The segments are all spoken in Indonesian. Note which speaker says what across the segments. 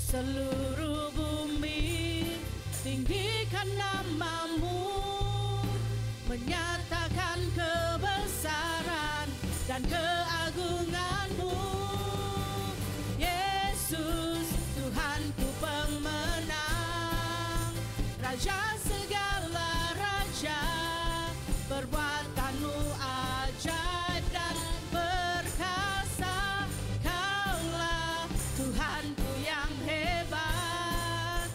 Speaker 1: Seluruh bumi tinggikan nama-Mu, menyatakan kebesaran dan keagungan-Mu. Yesus, Tuhanku pemenang, Raja segala raja, perbuatan-Mu ajaib dan perkasa. Kaulah Tuhanku yang hebat,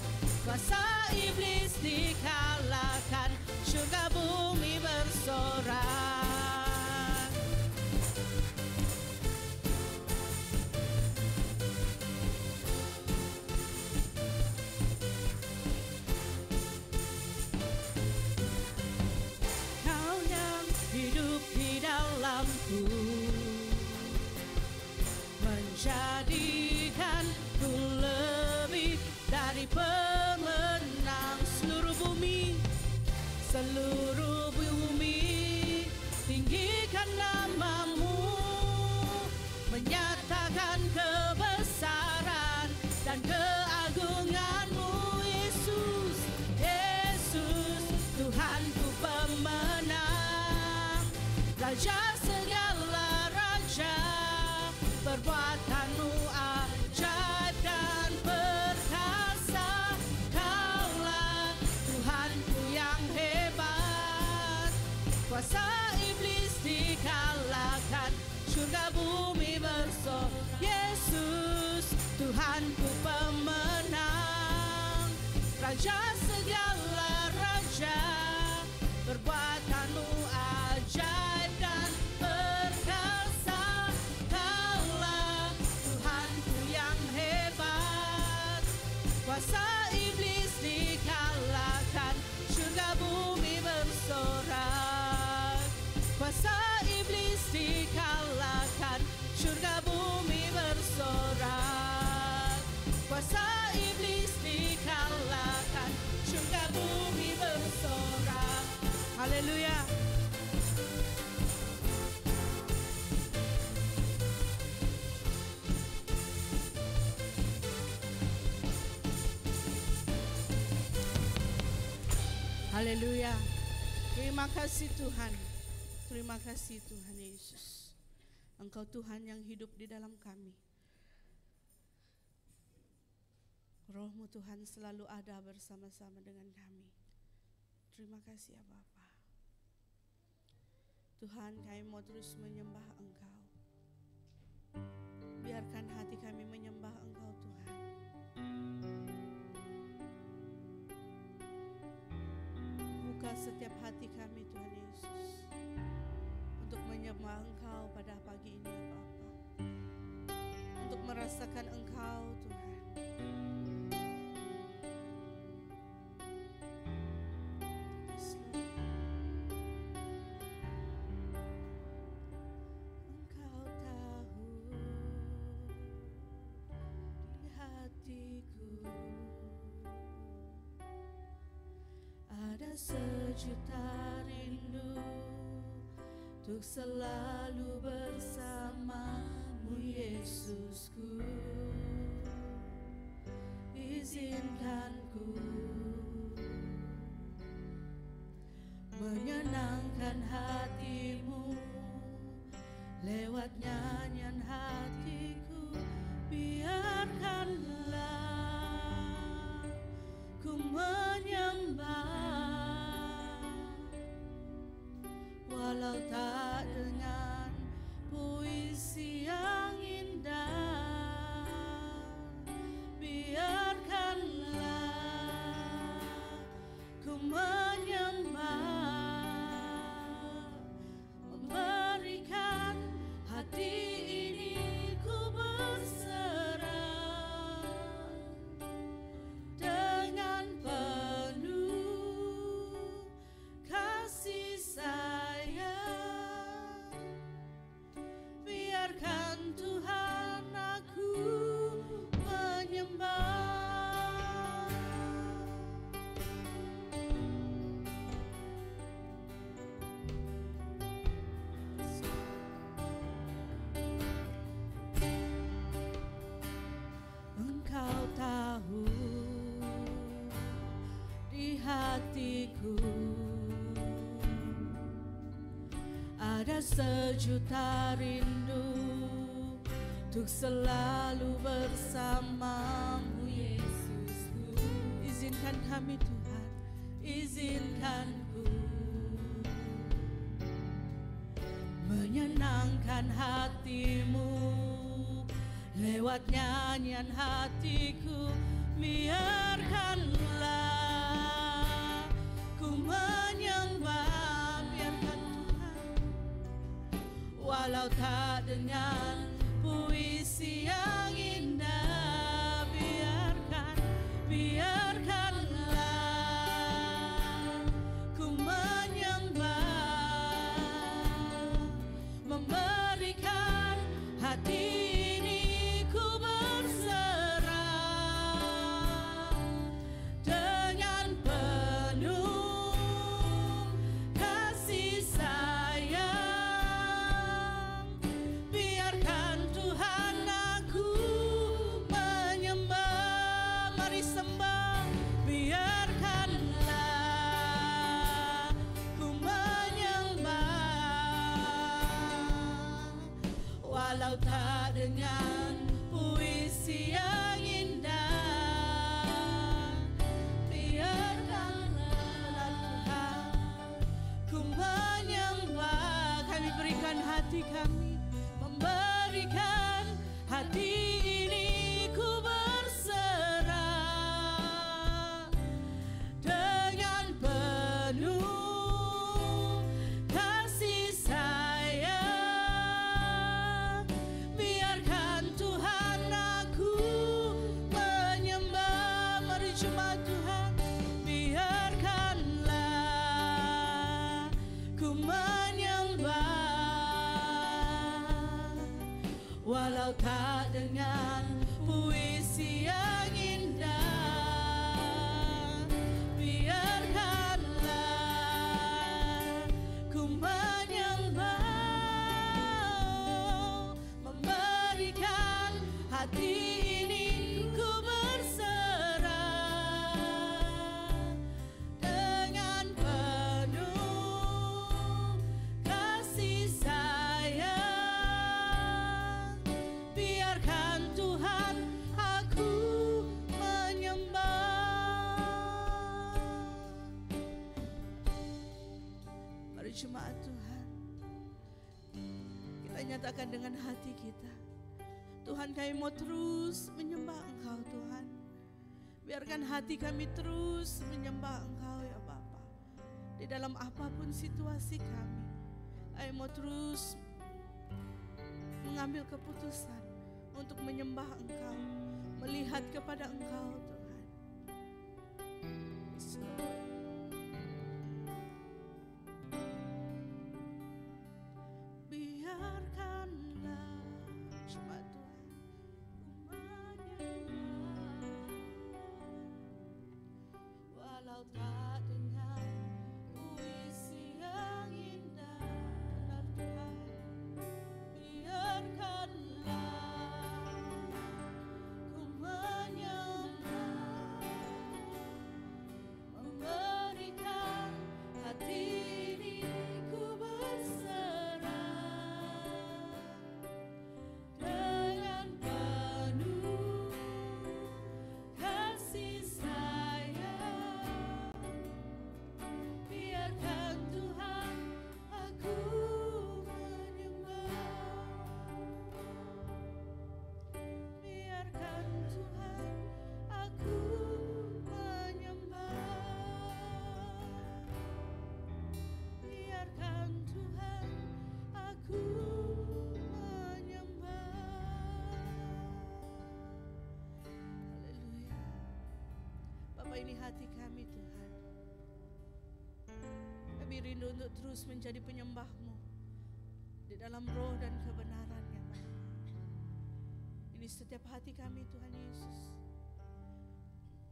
Speaker 1: kuasa iblis dikalahkan, surga bumi bersorak. Kau yang hidup di dalamku, menjadikanku lebih dari pemenang. Seluruh bumi tinggikan nama-Mu, menyatakan kebesaran dan keagungan-Mu. Yesus, Yesus, Tuhanku pemenang, Raja segala raja, perbuatan-Mu ajaib dan perkasa. Kaulah Tuhanku yang hebat, kuasa iblis dikalahkan, surga bumi bersorak. Yesus, Tuhanku pemenang, Raja segala raja, perbuatan-Mu ajaib dan perkasa. Kaulah Tuhanku yang hebat, kuasa iblis dikalahkan, surga bumi bersorak. Kuasa iblis dikalahkan, surga bumi bersorak. Kuasa iblis dikalahkan, surga bumi bersorak. Haleluya. Haleluya. Terima kasih Tuhan. Terima kasih Tuhan Yesus. Engkau Tuhan yang hidup di dalam kami. Roh-Mu Tuhan selalu ada bersama-sama dengan kami. Terima kasih ya Bapa. Tuhan, kami mau terus menyembah Engkau. Biarkan hati kami menyembah Engkau Tuhan. Buka setiap hati kami Tuhan Yesus, untuk menyembah Engkau pada pagi ini ya Bapa. Untuk merasakan Engkau Tuhan. Engkau tahu di hatiku ada sejuta rindu untuk selalu bersama-Mu Yesusku. Izinkan ku menyenangkan hati-Mu lewat nyanyian hatiku. Biarkanlah ku menyembah, walau tak dengan puisi yang indah. sejuta rindu untuk selalu bersamamu Yesusku. Izinkan kami Tuhan, izinkanku menyenangkan hatimu lewat nyanyian hatiku. Biarkanlah ku menyembah, biarkan Tuhan, walau tak dengan puisi yang indah. Biarkanlah ku menyembah, memberikan hati ini ku berserah dengan penuh kasih sayang. Biarkan Tuhan aku menyembah, mari sembah. Biarkanlah ku menyembah, walau tak dengan puisi yang indah. Biarkanlah Tuhan ku menyembah. Kami berikan hati kami, memberikan hati ini ku berserah dengan penuh kasih sayang. Biarkan Tuhan aku menyembah, mari jemaat Tuhan. Biarkanlah ku menyembah, walau tak dengan puisi yang indah. Biarkanlah ku menyembah, memberikan hati ini ku berserah dengan penuh kasih sayang. Biarkan Tuhan aku menyembah. Mari jemaat Tuhan, kita nyatakan dengan hati kita, Tuhan, kami mau terus menyembah Engkau Tuhan. Biarkan hati kami terus menyembah Engkau ya Bapa. Di dalam apapun situasi kami mau terus mengambil keputusan untuk menyembah Engkau, melihat kepada Engkau Tuhan. Yes, Lord. Biarkanlah jemaat Tuhan ku menyembah, walau tak dengan puisi yang indah. Benar Tuhan, biarkanlah ku menyembah, memberikan hati ini ku berserah dengan penuh kasih sayang. Biarkan Tuhan aku menyembah, biarkan Tuhan aku menyembah, biarkan Tuhan aku menyembah. Haleluya. Bapa, ini hati kami Tuhan. Kami rindu untuk terus menjadi penyembah-Mu di dalam roh dan kebenaran ya Bapa. Ini setiap hati kami Tuhan Yesus.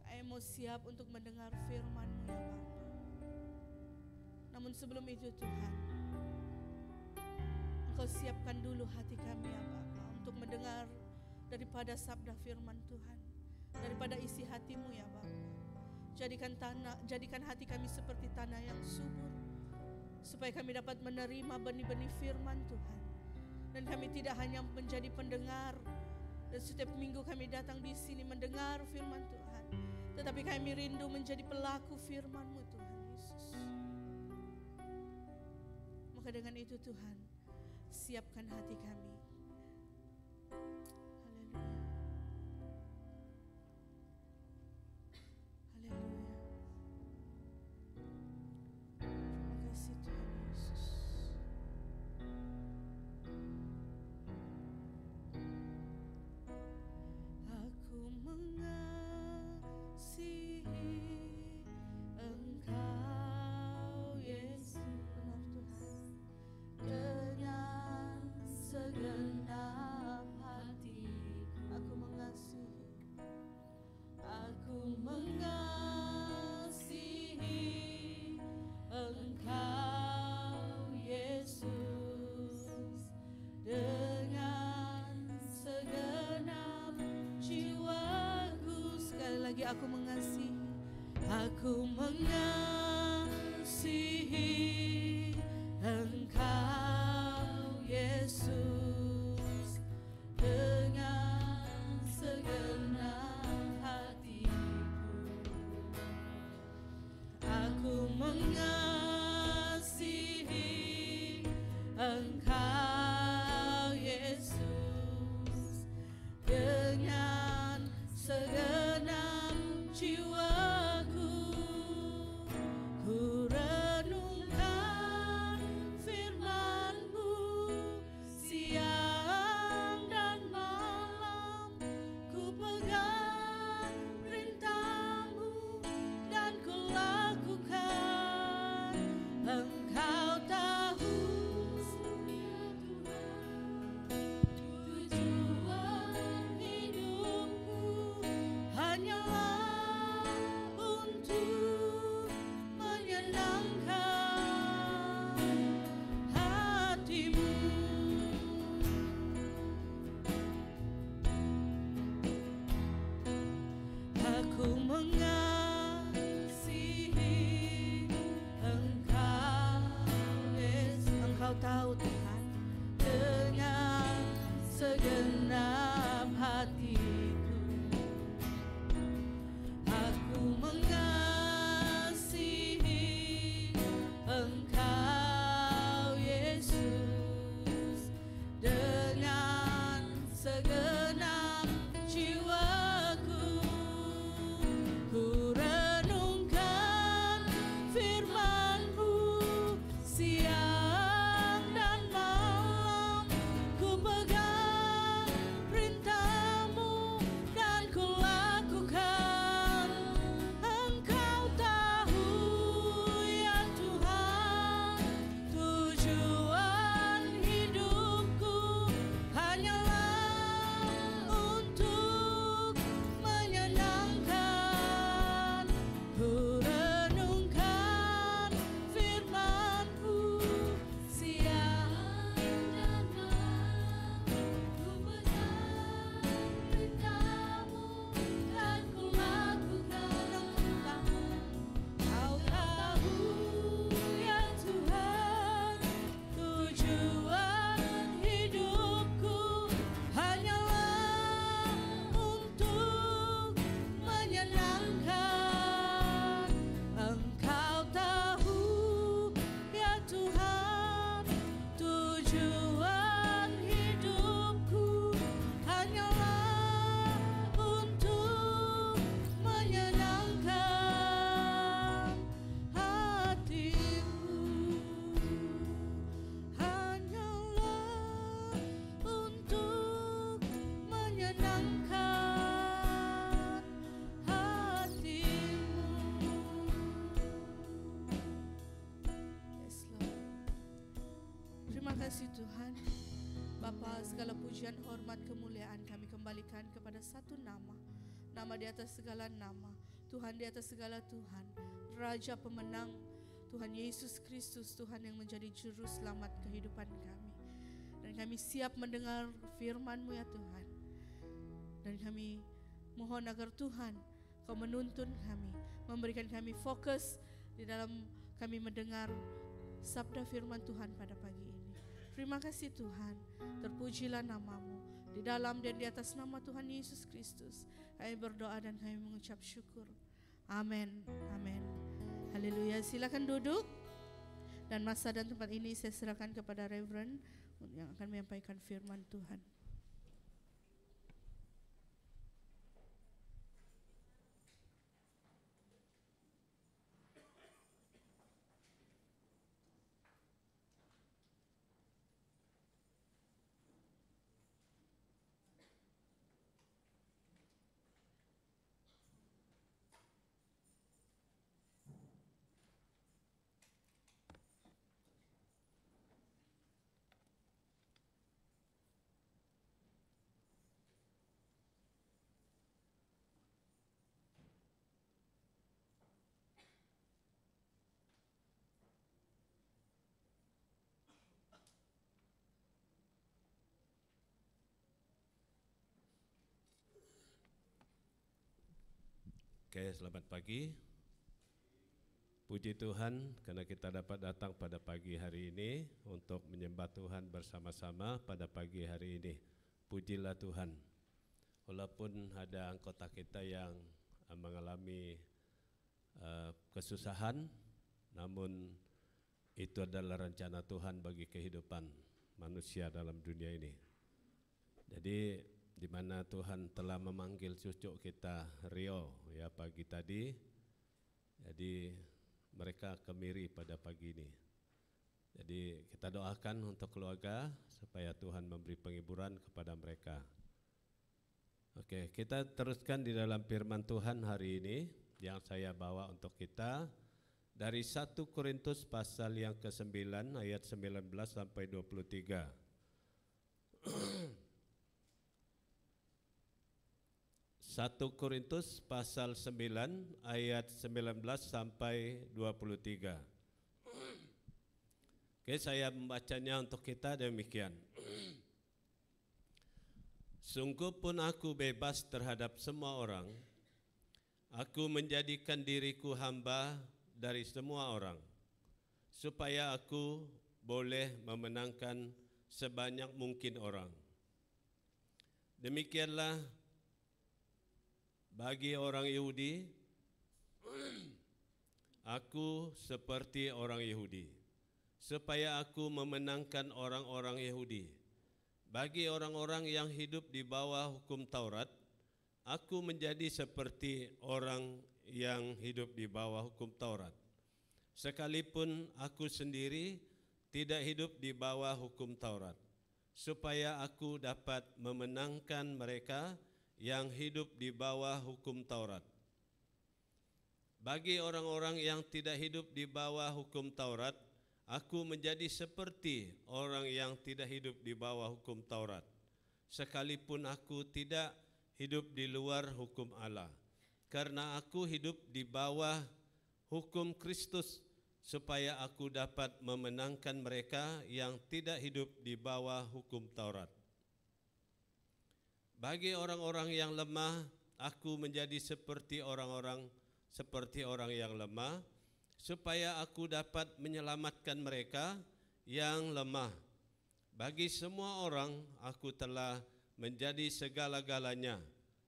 Speaker 1: Kami mau siap untuk mendengar firman-Mu ya Bapa. Namun sebelum itu Tuhan, Engkau siapkan dulu hati kami ya Bapa, untuk mendengar daripada sabda firman Tuhan, daripada isi hati-Mu ya Bapa. Jadikan hati kami seperti tanah yang subur, supaya kami dapat menerima benih-benih firman Tuhan. Dan kami tidak hanya menjadi pendengar, dan setiap minggu kami datang di sini mendengar firman Tuhan, tetapi kami rindu menjadi pelaku firman-Mu Tuhan Yesus. Maka dengan itu Tuhan, siapkan hati kami. Aku mengasihi, aku mengasihi Engkau Yesus dengan segenap hatiku. Aku mengasihi Engkau Yesus dengan segenap jiwaku. Ku renungkan firman-Mu siang dan malam, ku pegang perintah-Mu dan ku lakukan. Engkau tahu tujuan hidupku hanyalah tahu Tuhan dengan segenap hatiku. Aku mengasihi Engkau Yesus dengan segenap jiwaku. Ku renungkan firman-Mu siang Tuhan, Bapa, segala pujian, hormat, kemuliaan kami kembalikan kepada satu nama, nama di atas segala nama, Tuhan di atas segala Tuhan, Raja pemenang, Tuhan Yesus Kristus, Tuhan yang menjadi juru selamat kehidupan kami. Dan kami siap mendengar firman-Mu ya Tuhan. Dan kami mohon agar Tuhan Kau menuntun kami, memberikan kami fokus di dalam kami mendengar sabda firman Tuhan pada pagi ini. Terima kasih Tuhan, terpujilah nama-Mu. Di dalam dan di atas nama Tuhan Yesus Kristus, kami berdoa dan kami mengucap syukur. Amin. Amin. Haleluya. Silakan duduk. Dan masa dan tempat ini saya serahkan kepada Reverend yang akan menyampaikan firman Tuhan.
Speaker 2: Oke, selamat pagi. Puji Tuhan karena kita dapat datang pada pagi hari ini untuk menyembah Tuhan bersama-sama pada pagi hari ini. Pujilah Tuhan. Walaupun ada anggota kita yang mengalami kesusahan, namun itu adalah rencana Tuhan bagi kehidupan manusia dalam dunia ini. Jadi di mana Tuhan telah memanggil cucu kita Rio ya pagi tadi, jadi mereka kemiri pada pagi ini. Jadi kita doakan untuk keluarga supaya Tuhan memberi penghiburan kepada mereka. Oke, kita teruskan di dalam firman Tuhan hari ini yang saya bawa untuk kita dari 1 Korintus pasal yang ke-9 ayat 19 sampai 23. 1 Korintus pasal 9 ayat 19 sampai 23. Oke, saya membacanya untuk kita demikian. Sungguh pun aku bebas terhadap semua orang. Aku menjadikan diriku hamba dari semua orang, supaya aku boleh memenangkan sebanyak mungkin orang. Demikianlah bagi orang Yahudi, aku seperti orang Yahudi, supaya aku memenangkan orang-orang Yahudi. Bagi orang-orang yang hidup di bawah hukum Taurat, aku menjadi seperti orang yang hidup di bawah hukum Taurat. Sekalipun aku sendiri tidak hidup di bawah hukum Taurat, supaya aku dapat memenangkan mereka yang hidup di bawah hukum Taurat. Bagi orang-orang yang tidak hidup di bawah hukum Taurat, aku menjadi seperti orang yang tidak hidup di bawah hukum Taurat. Sekalipun aku tidak hidup di luar hukum Allah, karena aku hidup di bawah hukum Kristus, supaya aku dapat memenangkan mereka yang tidak hidup di bawah hukum Taurat. Bagi orang-orang yang lemah, aku menjadi seperti orang yang lemah, supaya aku dapat menyelamatkan mereka yang lemah. Bagi semua orang, aku telah menjadi segala-galanya,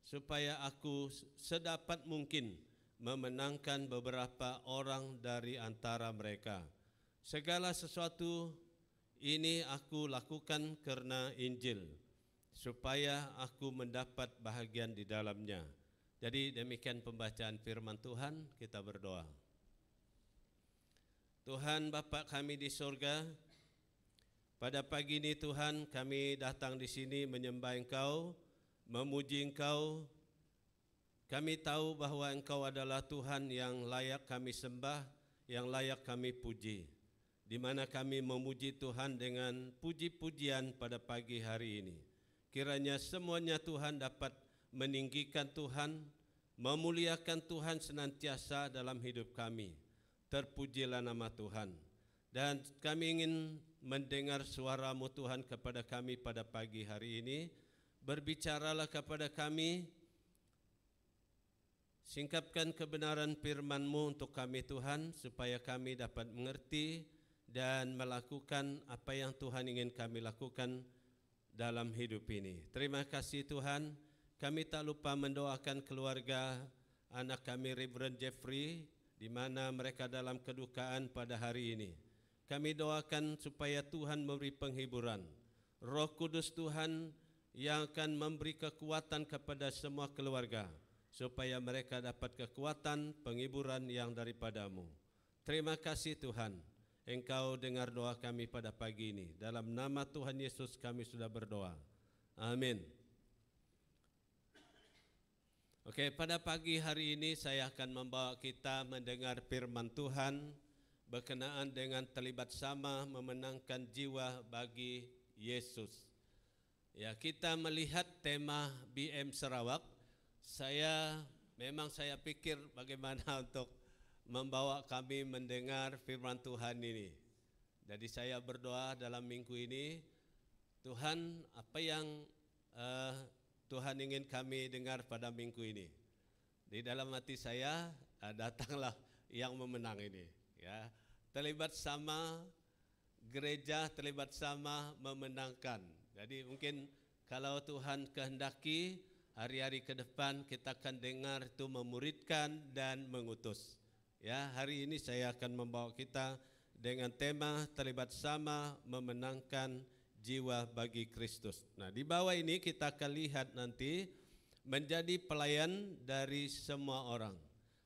Speaker 2: supaya aku sedapat mungkin memenangkan beberapa orang dari antara mereka. Segala sesuatu ini aku lakukan karena Injil, supaya aku mendapat bahagian di dalamnya. Jadi demikian pembacaan firman Tuhan, kita berdoa. Tuhan Bapa kami di sorga, pada pagi ini Tuhan kami datang di sini menyembah Engkau, memuji Engkau. Kami tahu bahwa Engkau adalah Tuhan yang layak kami sembah, yang layak kami puji. Di mana kami memuji Tuhan dengan puji-pujian pada pagi hari ini. Kiranya semuanya Tuhan dapat meninggikan Tuhan, memuliakan Tuhan senantiasa dalam hidup kami. Terpujilah nama Tuhan. Dan kami ingin mendengar suara-Mu Tuhan kepada kami pada pagi hari ini. Berbicaralah kepada kami, singkapkan kebenaran firman-Mu untuk kami Tuhan, supaya kami dapat mengerti dan melakukan apa yang Tuhan ingin kami lakukan dalam hidup ini. Terima kasih Tuhan. Kami tak lupa mendoakan keluarga anak kami Reverend Jeffrey, di mana mereka dalam kedukaan pada hari ini. Kami doakan supaya Tuhan memberi penghiburan. Roh Kudus Tuhan yang akan memberi kekuatan kepada semua keluarga, supaya mereka dapat kekuatan penghiburan yang daripadamu. Terima kasih Tuhan, Engkau dengar doa kami pada pagi ini. Dalam nama Tuhan Yesus kami sudah berdoa. Amin. Oke, pada pagi hari ini saya akan membawa kita mendengar firman Tuhan berkenaan dengan terlibat sama memenangkan jiwa bagi Yesus. Ya, kita melihat tema BM Sarawak. Saya pikir bagaimana untuk membawa kami mendengar firman Tuhan ini. Jadi saya berdoa dalam minggu ini, Tuhan, apa yang Tuhan ingin kami dengar pada minggu ini. Di dalam hati saya, datanglah yang memenang ini. Ya, terlibat sama gereja, terlibat sama memenangkan. Jadi mungkin kalau Tuhan kehendaki, hari-hari ke depan kita akan dengar itu memuridkan dan mengutus. Ya, hari ini saya akan membawa kita dengan tema terlibat sama memenangkan jiwa bagi Kristus. Nah, di bawah ini kita akan lihat nanti menjadi pelayan dari semua orang.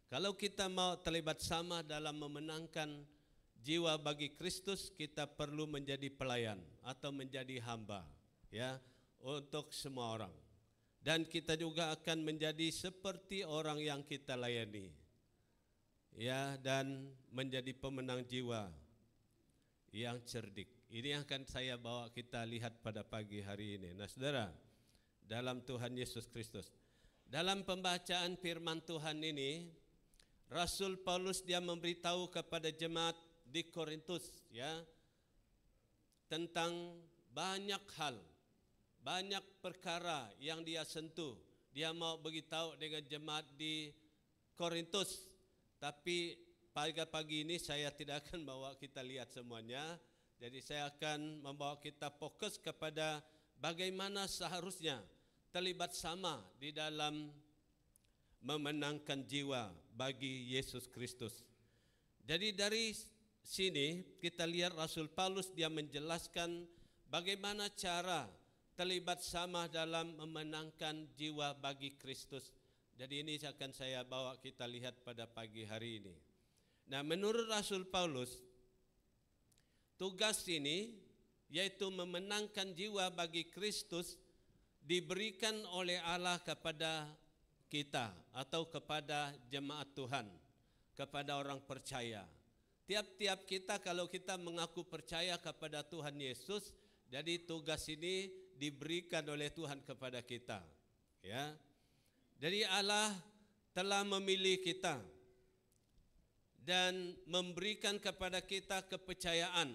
Speaker 2: Kalau kita mau terlibat sama dalam memenangkan jiwa bagi Kristus, kita perlu menjadi pelayan atau menjadi hamba, ya, untuk semua orang. Dan kita juga akan menjadi seperti orang yang kita layani. Ya, dan menjadi pemenang jiwa yang cerdik. Ini yang akan saya bawa kita lihat pada pagi hari ini. Nah, saudara, dalam Tuhan Yesus Kristus, dalam pembacaan firman Tuhan ini, Rasul Paulus dia memberitahu kepada jemaat di Korintus, ya, tentang banyak hal, banyak perkara yang dia sentuh. Dia mau beritahu dengan jemaat di Korintus. Tapi pagi ini saya tidak akan bawa kita lihat semuanya. Jadi saya akan membawa kita fokus kepada bagaimana seharusnya terlibat sama di dalam memenangkan jiwa bagi Yesus Kristus. Jadi dari sini kita lihat Rasul Paulus dia menjelaskan bagaimana cara terlibat sama dalam memenangkan jiwa bagi Kristus. Jadi ini akan saya bawa kita lihat pada pagi hari ini. Nah, menurut Rasul Paulus, tugas ini yaitu memenangkan jiwa bagi Kristus diberikan oleh Allah kepada kita atau kepada jemaat Tuhan, kepada orang percaya. Tiap-tiap kita kalau kita mengaku percaya kepada Tuhan Yesus, jadi tugas ini diberikan oleh Tuhan kepada kita, ya. Jadi Allah telah memilih kita dan memberikan kepada kita kepercayaan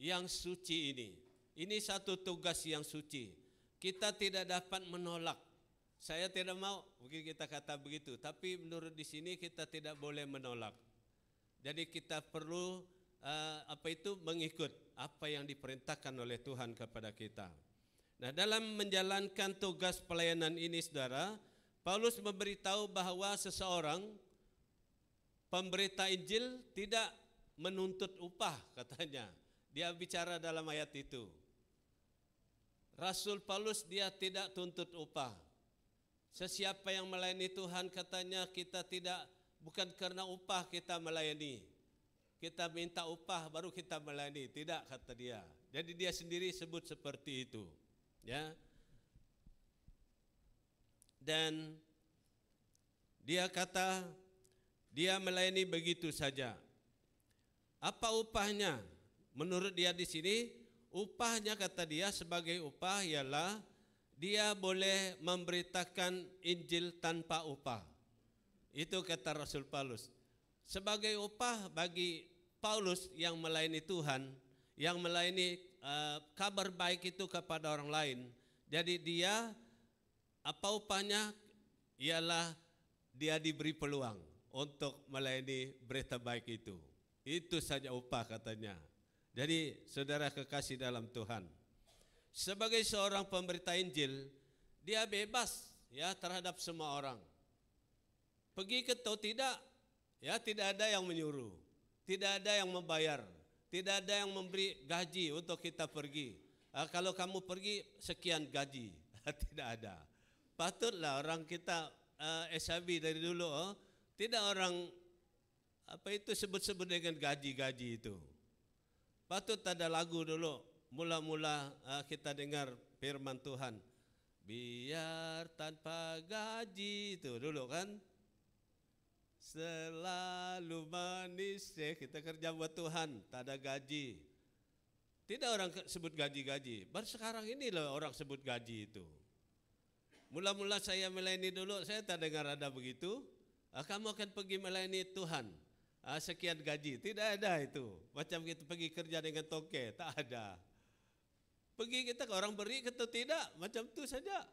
Speaker 2: yang suci ini. Ini satu tugas yang suci. Kita tidak dapat menolak. Saya tidak mau, mungkin kita kata begitu, tapi menurut di sini kita tidak boleh menolak. Jadi kita perlu mengikut apa yang diperintahkan oleh Tuhan kepada kita. Nah, dalam menjalankan tugas pelayanan ini, saudara, Paulus memberitahu bahwa seseorang pemberita Injil tidak menuntut upah, katanya. Dia bicara dalam ayat itu. Rasul Paulus dia tidak tuntut upah. Sesiapa yang melayani Tuhan, katanya, kita tidak, bukan karena upah kita melayani. Kita minta upah baru kita melayani, tidak, kata dia. Jadi dia sendiri sebut seperti itu, ya. Dan dia kata dia melayani begitu saja. Apa upahnya? Menurut dia di sini, upahnya, kata dia, sebagai upah ialah dia boleh memberitakan Injil tanpa upah. Itu kata Rasul Paulus. Sebagai upah bagi Paulus yang melayani Tuhan, yang melayani kabar baik itu kepada orang lain. Jadi dia, apa upahnya? Ialah dia diberi peluang untuk melayani berita baik itu. Itu saja upah katanya. Jadi saudara kekasih dalam Tuhan, sebagai seorang pemberita Injil, dia bebas ya terhadap semua orang. Pergi ke atau tidak, ya tidak ada yang menyuruh, tidak ada yang membayar, tidak ada yang memberi gaji untuk kita pergi. Kalau kamu pergi sekian gaji, tidak ada. Patutlah orang kita SHB dari dulu, tidak orang apa itu sebut-sebut dengan gaji-gaji itu. Patut ada lagu dulu, mula-mula kita dengar firman Tuhan. Biar tanpa gaji itu dulu kan. Selalu manis kita kerja buat Tuhan, tak ada gaji. Tidak orang sebut gaji-gaji. Baru sekarang ini loh orang sebut gaji itu. Mula-mula saya melayani dulu, saya tak dengar ada begitu. Kamu akan pergi melayani Tuhan. Sekian gaji, tidak ada itu. Macam kita pergi kerja dengan toke, tak ada. Pergi kita ke orang beri atau tidak, macam itu saja.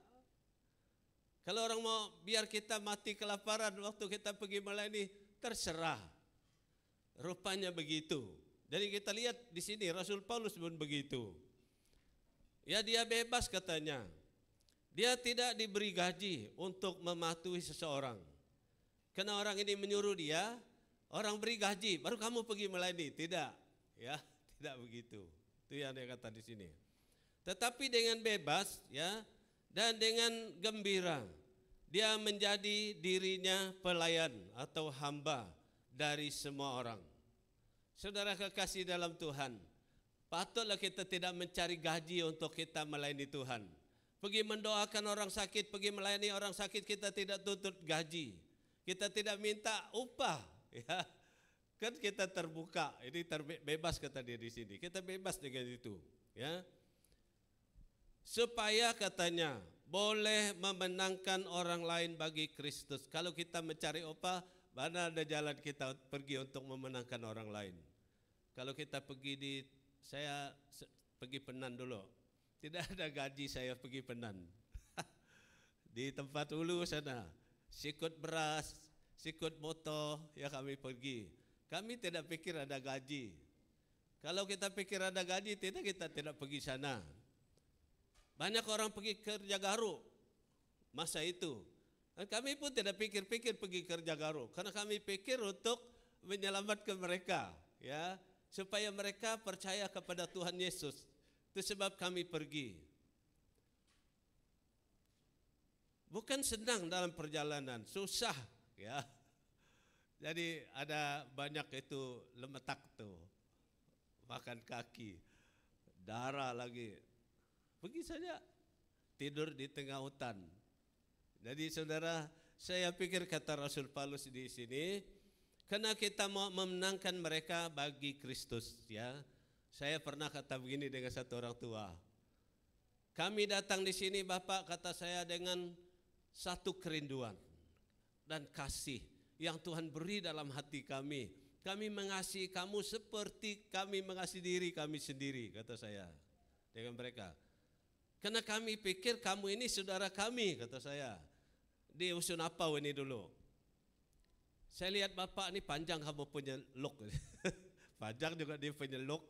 Speaker 2: Kalau orang mau biar kita mati kelaparan waktu kita pergi melayani, terserah. Rupanya begitu. Jadi kita lihat di sini Rasul Paulus pun begitu. Ya dia bebas katanya. Dia tidak diberi gaji untuk mematuhi seseorang. Karena orang ini menyuruh dia, orang beri gaji, baru kamu pergi melayani. Tidak, ya, tidak begitu. Itu yang dia kata di sini. Tetapi dengan bebas, ya, dan dengan gembira, dia menjadi dirinya pelayan atau hamba dari semua orang. Saudara kekasih dalam Tuhan, patutlah kita tidak mencari gaji untuk kita melayani Tuhan. Pergi mendoakan orang sakit, pergi melayani orang sakit, kita tidak tuntut gaji. Kita tidak minta upah, ya. Kan kita terbuka, ini bebas kata dia di sini. Kita bebas dengan itu, ya. Supaya katanya boleh memenangkan orang lain bagi Kristus. Kalau kita mencari upah, mana ada jalan kita pergi untuk memenangkan orang lain. Kalau kita pergi saya pergi Penan dulu. Tidak ada gaji saya pergi Penan. Di tempat hulu sana, sikut beras, sikut motor, ya kami pergi. Kami tidak pikir ada gaji. Kalau kita pikir ada gaji, kita tidak pergi sana. Banyak orang pergi kerja garuk masa itu. Dan kami pun tidak pikir-pikir pergi kerja garuk, karena kami pikir untuk menyelamatkan mereka, ya, supaya mereka percaya kepada Tuhan Yesus. Itu sebab kami pergi. Bukan senang dalam perjalanan, susah, ya. Jadi ada banyak itu lemetak tuh, makan kaki, darah lagi. Pergi saja, tidur di tengah hutan. Jadi saudara, saya pikir kata Rasul Paulus di sini, karena kita mau memenangkan mereka bagi Kristus, ya. Saya pernah kata begini dengan satu orang tua. Kami datang di sini Bapak, kata saya, dengan satu kerinduan dan kasih yang Tuhan beri dalam hati kami. Kami mengasihi kamu seperti kami mengasihi diri kami sendiri, kata saya dengan mereka. Karena kami pikir kamu ini saudara kami, kata saya. Di Usun Apau ini dulu. Saya lihat Bapak ini panjang kamu punya look. Panjang juga dia punya look.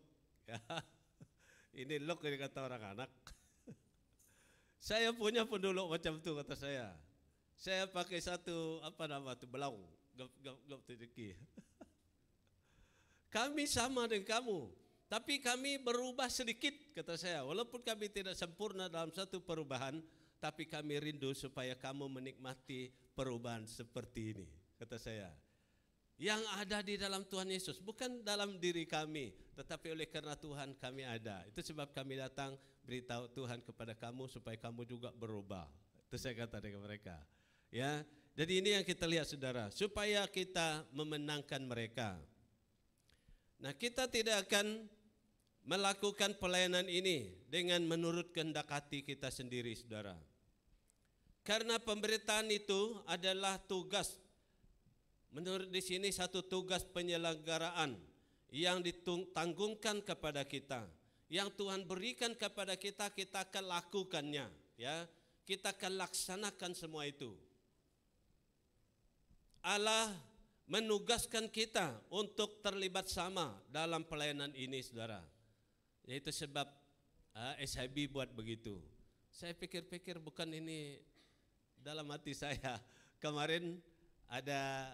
Speaker 2: Ya. Ini look ini kata orang anak. Saya punya pun dulu macam itu, kata saya. Saya pakai satu belaung. Gap tedeki. Kami sama dengan kamu, tapi kami berubah sedikit, kata saya. Walaupun kami tidak sempurna dalam satu perubahan, tapi kami rindu supaya kamu menikmati perubahan seperti ini, kata saya. Yang ada di dalam Tuhan Yesus, bukan dalam diri kami, tetapi oleh karena Tuhan kami ada. Itu sebab kami datang beritahu Tuhan kepada kamu supaya kamu juga berubah. Itu saya kata dengan mereka. Ya, jadi ini yang kita lihat saudara, supaya kita memenangkan mereka. Nah, kita tidak akan melakukan pelayanan ini dengan menurut kehendak hati kita sendiri, saudara. Karena pemberitaan itu adalah tugas, menurut di sini satu tugas penyelenggaraan yang ditanggungkan kepada kita, yang Tuhan berikan kepada kita, kita akan lakukannya, ya. Kita akan laksanakan semua itu. Allah menugaskan kita untuk terlibat sama dalam pelayanan ini, saudara. Yaitu sebab SIB buat begitu. Saya pikir-pikir bukan ini dalam hati saya. Kemarin ada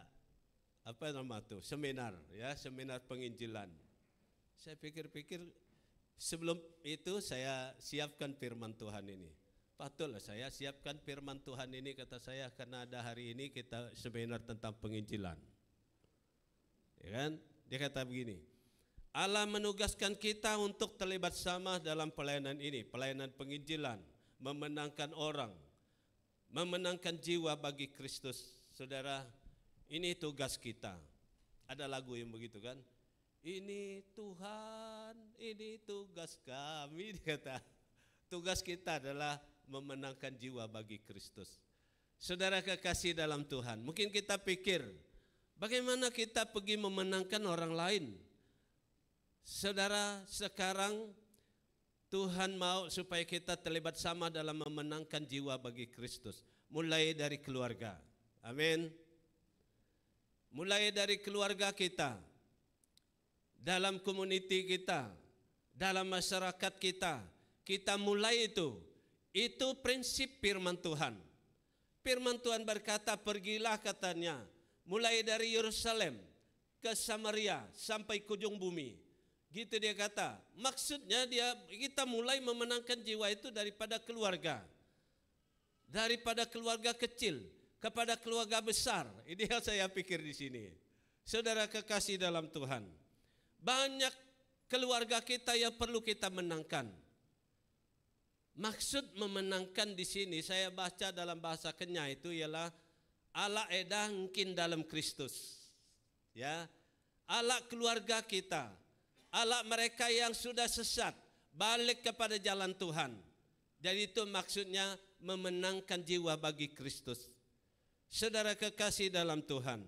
Speaker 2: seminar, ya, seminar penginjilan. Saya pikir-pikir sebelum itu saya siapkan firman Tuhan ini. Patutlah saya siapkan firman Tuhan ini, kata saya, karena ada hari ini kita seminar tentang penginjilan. Ya kan? Dia kata begini, Allah menugaskan kita untuk terlibat sama dalam pelayanan ini, pelayanan penginjilan, memenangkan orang, memenangkan jiwa bagi Kristus. Saudara, ini tugas kita. Ada lagu yang begitu kan? Ini Tuhan, ini tugas kami, dia kata. Tugas kita adalah memenangkan jiwa bagi Kristus. Saudara kekasih dalam Tuhan, mungkin kita pikir, bagaimana kita pergi memenangkan orang lain? Saudara, sekarang Tuhan mau supaya kita terlibat sama dalam memenangkan jiwa bagi Kristus. Mulai dari keluarga. Amin. Mulai dari keluarga kita, dalam komuniti kita, dalam masyarakat kita, kita mulai itu. Itu prinsip firman Tuhan. Firman Tuhan berkata, pergilah, katanya, mulai dari Yerusalem ke Samaria sampai ke ujung bumi. Gitu dia kata. Maksudnya kita mulai memenangkan jiwa itu daripada keluarga. Daripada keluarga kecil kepada keluarga besar. Ini yang saya pikir di sini. Saudara kekasih dalam Tuhan, banyak keluarga kita yang perlu kita menangkan. Maksud memenangkan di sini saya baca dalam bahasa Kenya itu ialah ala edangkin dalam Kristus. Ya, ala keluarga kita, ala mereka yang sudah sesat balik kepada jalan Tuhan. Jadi itu maksudnya memenangkan jiwa bagi Kristus. Saudara kekasih dalam Tuhan,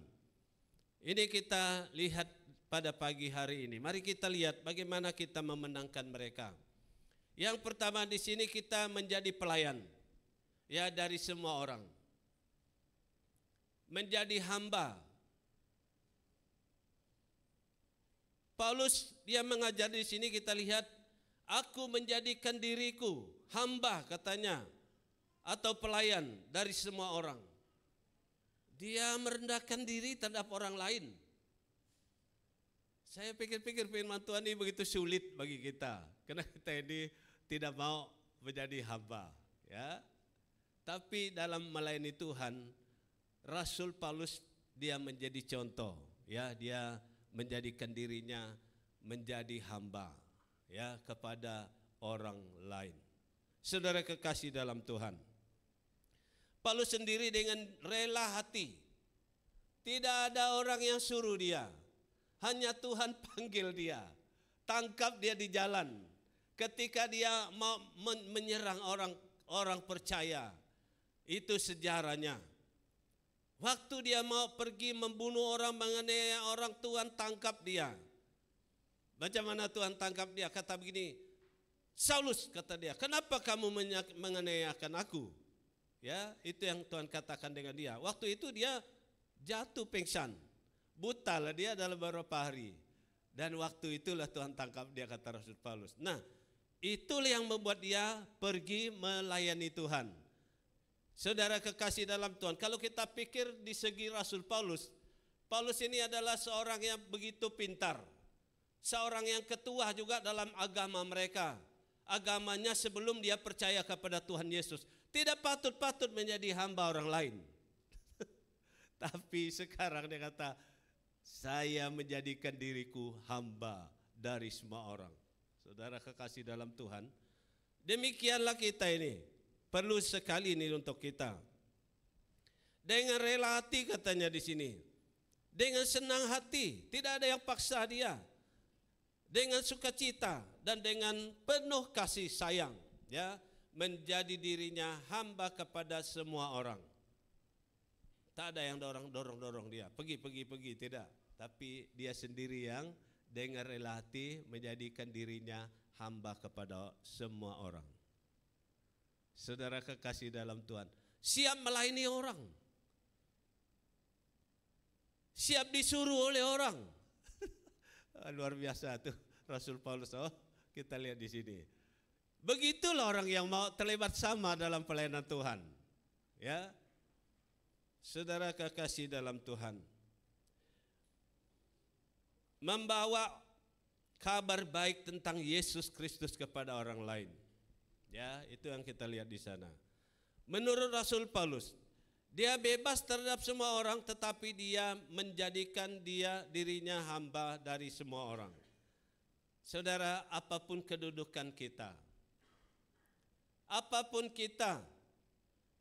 Speaker 2: ini kita lihat pada pagi hari ini. Mari kita lihat bagaimana kita memenangkan mereka. Yang pertama di sini kita menjadi pelayan, ya, dari semua orang. Menjadi hamba. Paulus dia mengajar di sini, kita lihat, aku menjadikan diriku hamba, katanya, atau pelayan dari semua orang. Dia merendahkan diri terhadap orang lain. Saya pikir-pikir firman Tuhan ini begitu sulit bagi kita, karena kita ini tidak mau menjadi hamba, ya. Tapi dalam melayani Tuhan, Rasul Paulus dia menjadi contoh, ya, dia menjadikan dirinya menjadi hamba, ya, kepada orang lain. Saudara kekasih dalam Tuhan, Paulus sendiri dengan rela hati, tidak ada orang yang suruh dia, hanya Tuhan panggil dia, tangkap dia di jalan. Ketika dia mau menyerang orang percaya, itu sejarahnya. Waktu dia mau pergi membunuh orang, menganiaya orang, Tuhan tangkap dia. Bagaimana Tuhan tangkap dia? Kata begini, Saulus, kata dia, kenapa kamu menganiayakan aku? Ya, itu yang Tuhan katakan dengan dia. Waktu itu dia jatuh pingsan, buta lah dia dalam beberapa hari. Dan waktu itulah Tuhan tangkap dia, kata Rasul Paulus. Nah, itulah yang membuat dia pergi melayani Tuhan. Saudara kekasih dalam Tuhan, kalau kita pikir di segi Rasul Paulus, Paulus ini adalah seorang yang begitu pintar. Seorang yang ketua juga dalam agama mereka. Agamanya sebelum dia percaya kepada Tuhan Yesus. Tidak patut menjadi hamba orang lain. Tapi sekarang dia kata, saya menjadikan diriku hamba dari semua orang. Saudara kekasih dalam Tuhan, demikianlah kita ini. Perlu sekali ini untuk kita. Dengan rela hati, katanya di sini. Dengan senang hati, tidak ada yang paksa dia. Dengan sukacita dan dengan penuh kasih sayang, ya, menjadi dirinya hamba kepada semua orang. Tak ada yang dorong dia, pergi, tidak. Tapi dia sendiri yang dengan rela hati menjadikan dirinya hamba kepada semua orang. Saudara kekasih dalam Tuhan, siap melayani orang. siap disuruh oleh orang. Luar biasa tuh Rasul Paulus. Oh, kita lihat di sini. Begitulah orang yang mau terlibat sama dalam pelayanan Tuhan. Ya. Saudara kekasih dalam Tuhan, membawa kabar baik tentang Yesus Kristus kepada orang lain. Ya, itu yang kita lihat di sana. Menurut Rasul Paulus, dia bebas terhadap semua orang, tetapi dia menjadikan dirinya hamba dari semua orang. Saudara, apapun kedudukan kita, apapun kita,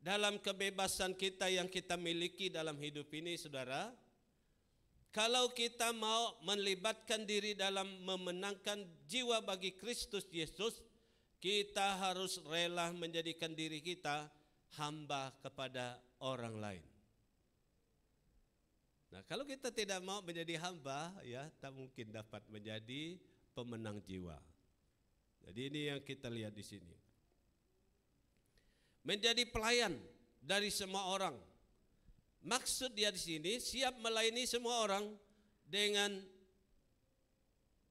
Speaker 2: dalam kebebasan kita yang kita miliki dalam hidup ini, saudara, kalau kita mau melibatkan diri dalam memenangkan jiwa bagi Kristus Yesus, kita harus rela menjadikan diri kita hamba kepada orang lain. Nah, kalau kita tidak mau menjadi hamba, ya tak mungkin dapat menjadi pemenang jiwa. Jadi ini yang kita lihat di sini. Menjadi pelayan dari semua orang. Maksud dia di sini siap melayani semua orang dengan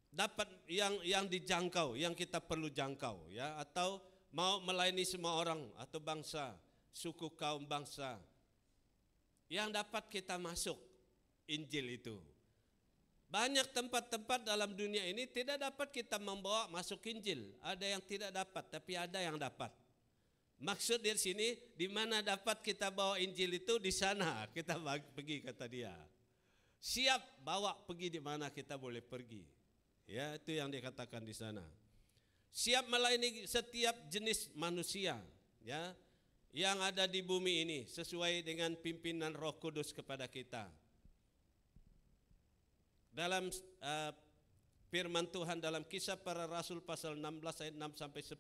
Speaker 2: dapat yang dijangkau, yang kita perlu jangkau, ya, atau mau melayani semua orang atau bangsa, suku, kaum, bangsa yang dapat kita masuk Injil itu. Banyak tempat-tempat dalam dunia ini tidak dapat kita membawa masuk Injil. Ada yang tidak dapat, tapi ada yang dapat. Maksud dari sini, di mana dapat kita bawa Injil itu, di sana kita pergi, kata dia. Siap bawa pergi di mana kita boleh pergi. Ya, itu yang dikatakan di sana. Siap melayani setiap jenis manusia, ya, yang ada di bumi ini sesuai dengan pimpinan Roh Kudus kepada kita. Dalam firman Tuhan dalam Kisah Para Rasul pasal 16 ayat 6 sampai 10,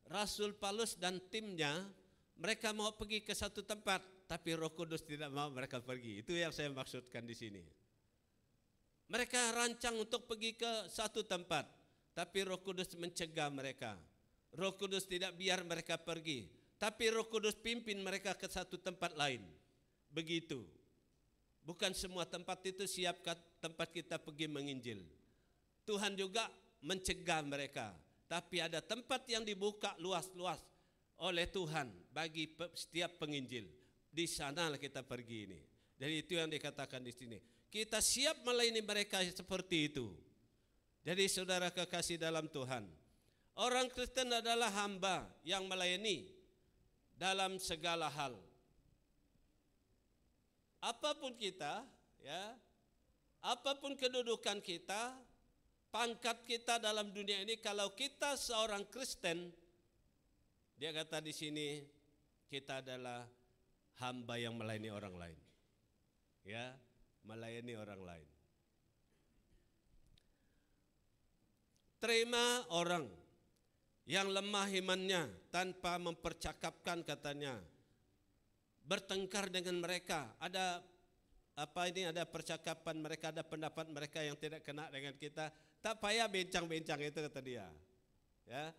Speaker 2: Rasul Paulus dan timnya, mereka mau pergi ke satu tempat, tapi Roh Kudus tidak mau mereka pergi. Itu yang saya maksudkan di sini. Mereka rancang untuk pergi ke satu tempat, tapi Roh Kudus mencegah mereka. Roh Kudus tidak biar mereka pergi, tapi Roh Kudus pimpin mereka ke satu tempat lain. Begitu. Bukan semua tempat itu siap tempat kita pergi menginjil. Tuhan juga mencegah mereka. Tapi ada tempat yang dibuka luas-luas oleh Tuhan bagi setiap penginjil. Di sanalah kita pergi ini. Jadi itu yang dikatakan di sini. Kita siap melayani mereka seperti itu. Jadi saudara kekasih dalam Tuhan, orang Kristen adalah hamba yang melayani dalam segala hal. Apapun kita, ya, apapun kedudukan kita, pangkat kita dalam dunia ini, kalau kita seorang Kristen, dia kata di sini, kita adalah hamba yang melayani orang lain. Ya, melayani orang lain. Terima orang yang lemah imannya tanpa mempercakapkan, katanya. Bertengkar dengan mereka. Ada percakapan mereka, ada pendapat mereka yang tidak kena dengan kita. Tak payah bincang-bincang itu, kata dia. Ya.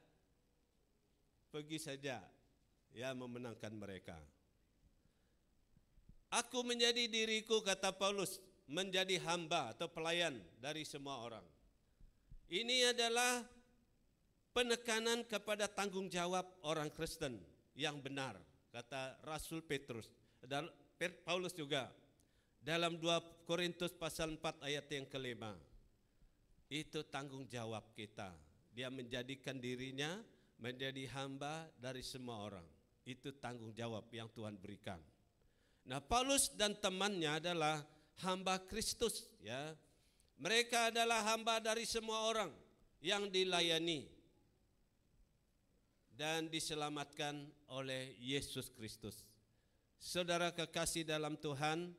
Speaker 2: Pergi saja, ya, memenangkan mereka. Aku menjadi diriku, kata Paulus, menjadi hamba atau pelayan dari semua orang. Ini adalah penekanan kepada tanggung jawab orang Kristen yang benar, kata Rasul Petrus dan Paulus juga dalam 2 Korintus pasal 4 ayat yang kelima. Itu tanggung jawab kita. Dia menjadikan dirinya menjadi hamba dari semua orang. Itu tanggung jawab yang Tuhan berikan. Nah, Paulus dan temannya adalah hamba Kristus, ya. Mereka adalah hamba dari semua orang yang dilayani dan diselamatkan oleh Yesus Kristus. Saudara kekasih dalam Tuhan,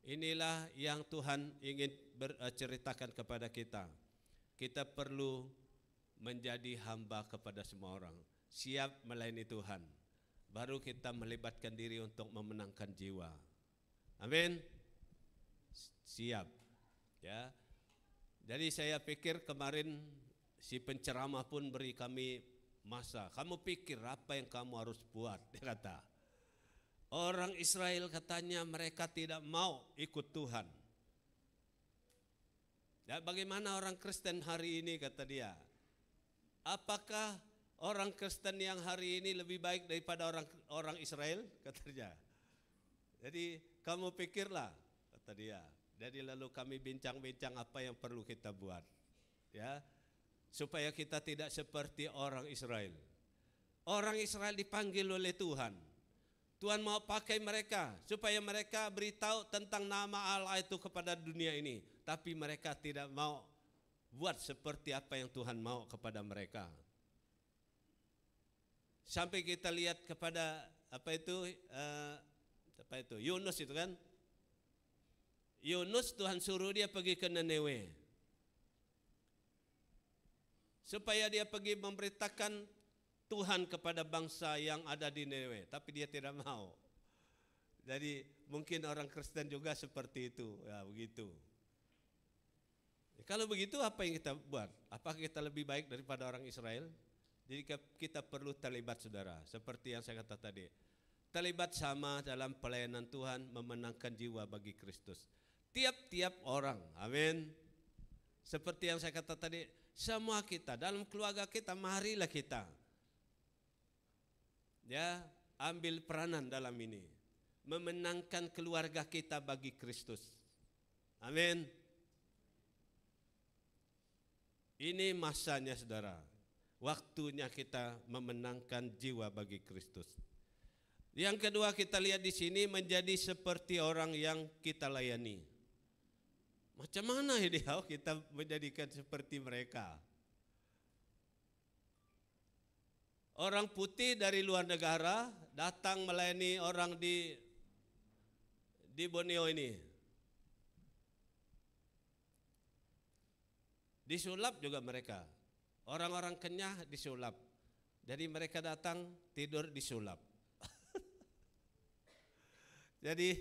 Speaker 2: inilah yang Tuhan ingin berceritakan kepada kita. Kita perlu menjadi hamba kepada semua orang, siap melayani Tuhan. Baru kita melibatkan diri untuk memenangkan jiwa. Amin. Siap. Ya. Jadi saya pikir kemarin si penceramah pun beri kami masa. Kamu pikir apa yang kamu harus buat, dia kata. Orang Israel katanya mereka tidak mau ikut Tuhan. Ya, bagaimana orang Kristen hari ini, kata dia? Apakah orang Kristen yang hari ini lebih baik daripada orang Israel, kata dia. Jadi kamu pikirlah, kata dia. Jadi lalu kami bincang-bincang apa yang perlu kita buat, ya, supaya kita tidak seperti orang Israel. Orang Israel dipanggil oleh Tuhan. Tuhan mau pakai mereka supaya mereka beritahu tentang nama Allah itu kepada dunia ini. Tapi mereka tidak mau buat seperti apa yang Tuhan mau kepada mereka. Sampai kita lihat kepada apa itu Yunus itu kan. Yunus Tuhan suruh dia pergi ke Nineve. Supaya dia pergi memberitakan Tuhan kepada bangsa yang ada di Nineve, tapi dia tidak mau. Jadi mungkin orang Kristen juga seperti itu, ya begitu. Kalau begitu apa yang kita buat? Apakah kita lebih baik daripada orang Israel? Jadi kita perlu terlibat, saudara, seperti yang saya kata tadi. Terlibat sama dalam pelayanan Tuhan, memenangkan jiwa bagi Kristus. Tiap-tiap orang, amin. Seperti yang saya kata tadi, semua kita, dalam keluarga kita, marilah kita, ya, ambil peranan dalam ini, memenangkan keluarga kita bagi Kristus. Amin. Ini masanya, saudara. Waktunya kita memenangkan jiwa bagi Kristus. Yang kedua, kita lihat di sini menjadi seperti orang yang kita layani. Macam mana ini kita menjadikan seperti mereka? Orang putih dari luar negara datang melayani orang di Borneo ini. Disulap juga mereka. Orang-orang Kenyah disulap. Jadi mereka datang tidur disulap. Jadi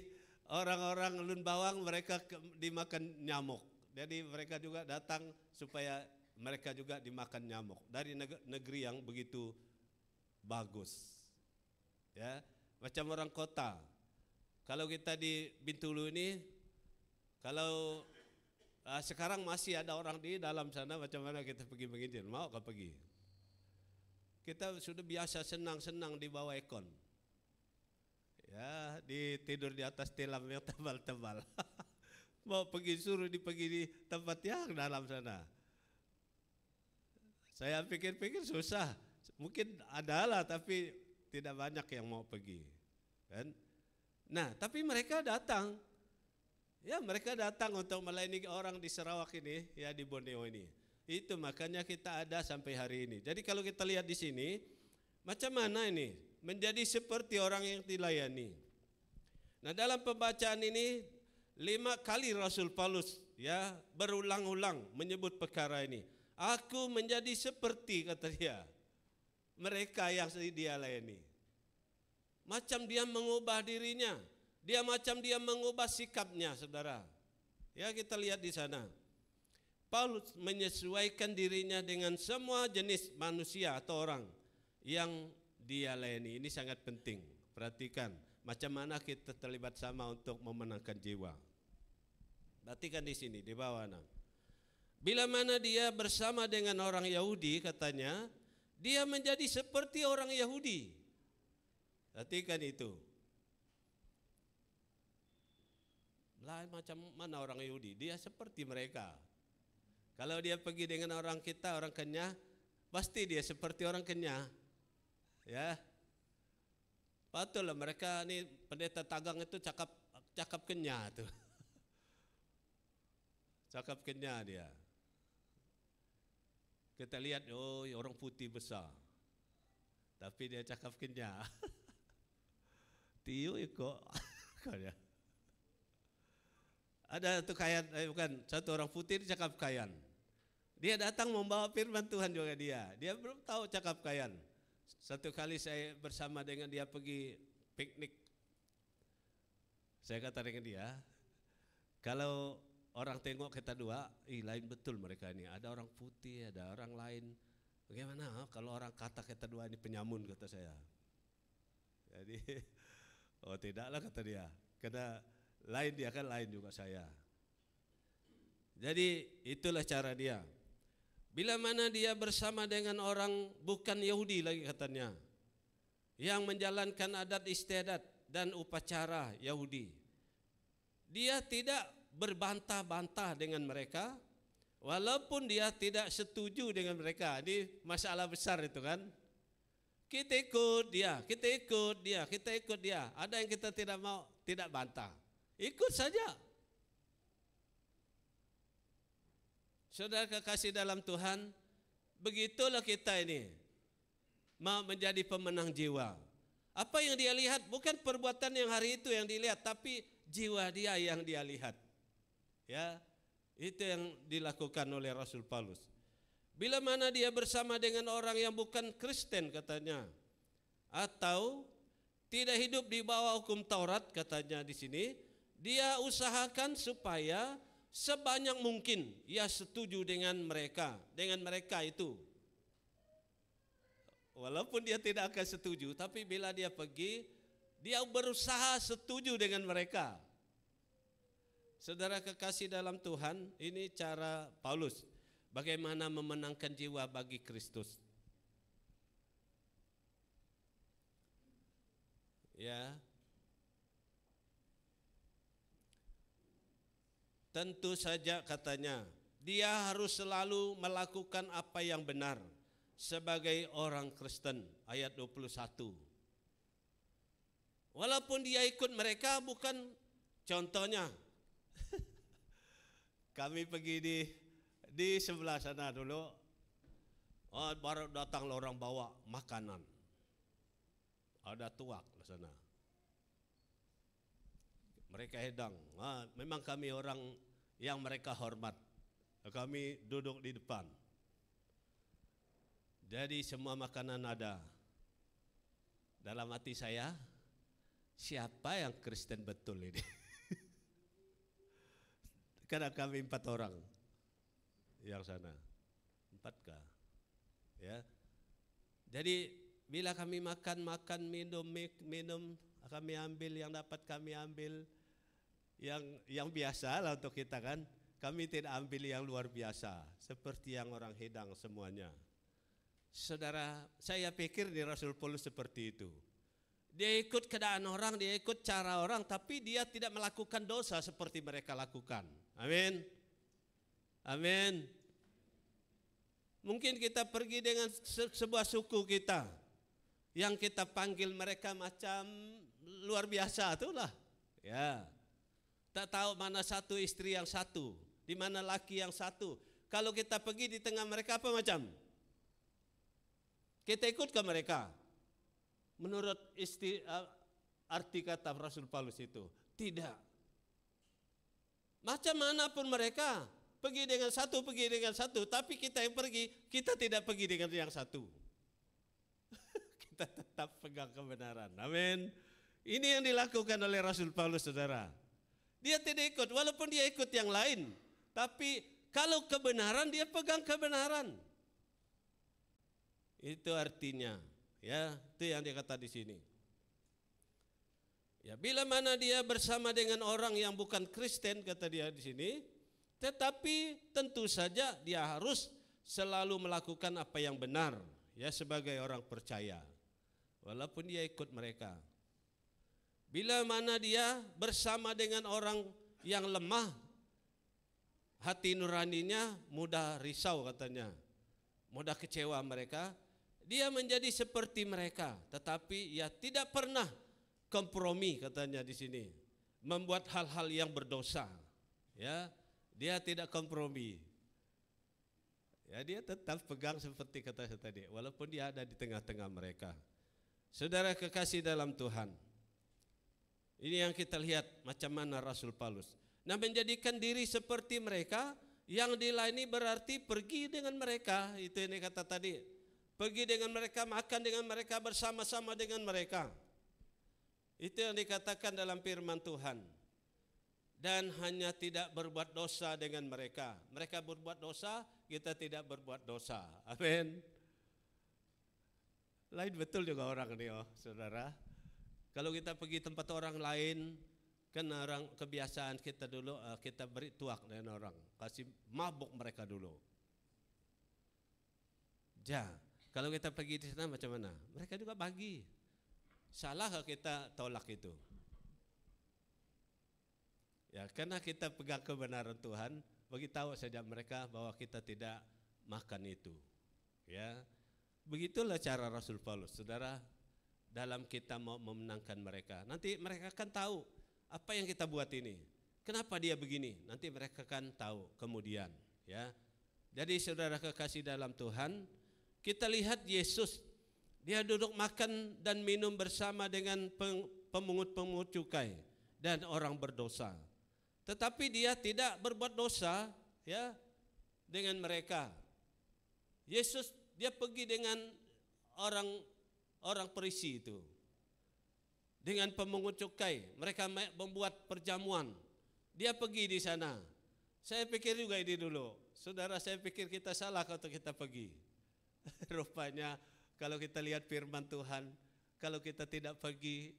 Speaker 2: orang-orang Lun Bawang mereka dimakan nyamuk. Jadi mereka juga datang supaya mereka juga dimakan nyamuk. Dari negeri yang begitu bagus, ya, macam orang kota. Kalau kita di Bintulu ini, kalau sekarang masih ada orang di dalam sana, macam mana kita pergi begini? Mau kah pergi? Kita sudah biasa senang-senang di bawah ekon, ya, tidur di atas tilam yang tebal-tebal. Mau pergi suruh pergi di tempat yang dalam sana. Saya pikir-pikir susah. Mungkin adalah, tapi tidak banyak yang mau pergi, kan? Nah, tapi mereka datang, ya, mereka datang untuk melayani orang di Sarawak ini, ya, di Borneo ini. Itu makanya kita ada sampai hari ini. Jadi kalau kita lihat di sini, macam mana ini menjadi seperti orang yang dilayani. Nah, dalam pembacaan ini 5 kali Rasul Paulus, ya, berulang-ulang menyebut perkara ini. Aku menjadi seperti, kata dia, mereka yang dia layani. Macam dia mengubah dirinya, macam dia mengubah sikapnya, saudara. Ya, kita lihat di sana. Paulus menyesuaikan dirinya dengan semua jenis manusia atau orang yang dia layani. Ini sangat penting. Perhatikan macam mana kita terlibat sama untuk memenangkan jiwa. Perhatikan di sini di bawah. Bila mana dia bersama dengan orang Yahudi, katanya, dia menjadi seperti orang Yahudi. Perhatikan itu. Lah, macam mana orang Yahudi? Dia seperti mereka. Kalau dia pergi dengan orang kita, orang Kenyah, pasti dia seperti orang Kenyah. Ya. Patutlah mereka ini pendeta Tagang itu cakap Kenyah tuh. Cakap Kenyah dia. Kita lihat, oh, orang putih besar, tapi dia cakap Kenyah. Tiu kok. Ada tuh Kayan, satu orang putih dia cakap Kayan. Dia datang membawa firman Tuhan juga dia. Dia belum tahu cakap Kayan. Satu kali saya bersama dengan dia pergi piknik. Saya kata dengan dia, kalau orang tengok kita dua, lain betul mereka ini. Ada orang putih, ada orang lain. Bagaimana kalau orang kata kita dua ini penyamun, kata saya. Jadi Oh tidaklah kata dia, karena lain dia kan lain juga saya. Jadi itulah cara dia. Bila mana dia bersama dengan orang bukan Yahudi lagi katanya, yang menjalankan adat istiadat dan upacara Yahudi, dia tidak berbantah-bantah dengan mereka, walaupun dia tidak setuju dengan mereka. Ini masalah besar itu kan. Kita ikut dia, kita ikut dia, kita ikut dia. Ada yang kita tidak mau, tidak bantah. Ikut saja. Saudara kekasih dalam Tuhan, begitulah kita ini mau menjadi pemenang jiwa. Apa yang dia lihat bukan perbuatan yang hari itu yang dilihat, tapi jiwa dia yang dia lihat. Ya, itu yang dilakukan oleh Rasul Paulus. Bila mana dia bersama dengan orang yang bukan Kristen katanya, atau tidak hidup di bawah hukum Taurat katanya di sini, dia usahakan supaya sebanyak mungkin ia setuju dengan mereka itu. Walaupun dia tidak akan setuju, tapi bila dia pergi, dia berusaha setuju dengan mereka. Saudara kekasih dalam Tuhan, ini cara Paulus bagaimana memenangkan jiwa bagi Kristus. Ya. Tentu saja katanya, dia harus selalu melakukan apa yang benar sebagai orang Kristen, ayat 21. Walaupun dia ikut mereka, bukan contohnya. Kami pergi di sebelah sana dulu, baru datang orang bawa makanan. Ada tuak di sana. Mereka hedang. Memang kami orang yang mereka hormat. Kami duduk di depan. Jadi semua makanan ada. Dalam hati saya, siapa yang Kristen betul ini? Karena kami 4 orang yang sana. 4 kah? Ya. Jadi bila kami makan, minum, kami ambil yang dapat kami ambil. Yang biasa lah untuk kita kan. Kami tidak ambil yang luar biasa. Seperti yang orang hedang semuanya. Saudara, saya pikir di Rasul Paulus seperti itu. Dia ikut keadaan orang, dia ikut cara orang, tapi dia tidak melakukan dosa seperti mereka lakukan. Amin. Amin. Mungkin kita pergi dengan sebuah suku kita, yang kita panggil mereka macam luar biasa itulah. Ya. Tak tahu mana satu istri yang satu, di mana laki yang satu. Kalau kita pergi di tengah mereka apa macam? Kita ikut ke mereka. Menurut arti kata Rasul Paulus itu, tidak. Macam manapun mereka, pergi dengan satu, tapi kita yang pergi, kita tidak pergi dengan yang satu. Kita tetap pegang kebenaran. Amin. Ini yang dilakukan oleh Rasul Paulus, saudara. Dia tidak ikut, walaupun dia ikut yang lain. Tapi kalau kebenaran, dia pegang kebenaran. Itu artinya, ya, itu yang dia kata di sini. Ya, bila mana dia bersama dengan orang yang bukan Kristen, kata dia di sini, tetapi tentu saja dia harus selalu melakukan apa yang benar, ya, sebagai orang percaya. Walaupun dia ikut mereka. Bila mana dia bersama dengan orang yang lemah, hati nuraninya mudah risau katanya, mudah kecewa mereka, dia menjadi seperti mereka, tetapi ia tidak pernah kompromi katanya di sini, membuat hal-hal yang berdosa, ya, dia tidak kompromi, ya, dia tetap pegang seperti kata saya tadi, walaupun dia ada di tengah-tengah mereka. Saudara kekasih dalam Tuhan, ini yang kita lihat macam mana Rasul Paulus. Nah, menjadikan diri seperti mereka, yang dilayani berarti pergi dengan mereka, itu ini kata tadi. Pergi dengan mereka, makan dengan mereka, bersama-sama dengan mereka. Itu yang dikatakan dalam firman Tuhan. Dan hanya tidak berbuat dosa dengan mereka. Mereka berbuat dosa, kita tidak berbuat dosa. Amin. Lain betul juga orang ini, saudara. Kalau kita pergi tempat orang lain, kan orang kebiasaan kita dulu, kita beri tuak dengan orang, kasih mabuk mereka dulu. Kalau kita pergi di sana macam mana? Mereka juga bagi. Salah kalau kita tolak itu? Ya, karena kita pegang kebenaran Tuhan, bagi tahu saja mereka bahwa kita tidak makan itu. Ya, begitulah cara Rasul Paulus, saudara, dalam kita mau memenangkan mereka. Nanti mereka akan tahu apa yang kita buat ini. Kenapa dia begini? Nanti mereka akan tahu kemudian. Ya, jadi saudara kekasih dalam Tuhan, kita lihat Yesus, dia duduk makan dan minum bersama dengan pemungut-pemungut cukai dan orang berdosa. Tetapi dia tidak berbuat dosa, ya, dengan mereka. Yesus dia pergi dengan orang Farisi itu, dengan pemungut cukai. Mereka membuat perjamuan. Dia pergi di sana. Saya pikir juga ini dulu, saudara, saya pikir kita salah kalau kita pergi. Rupanya kalau kita lihat firman Tuhan, kalau kita tidak pergi,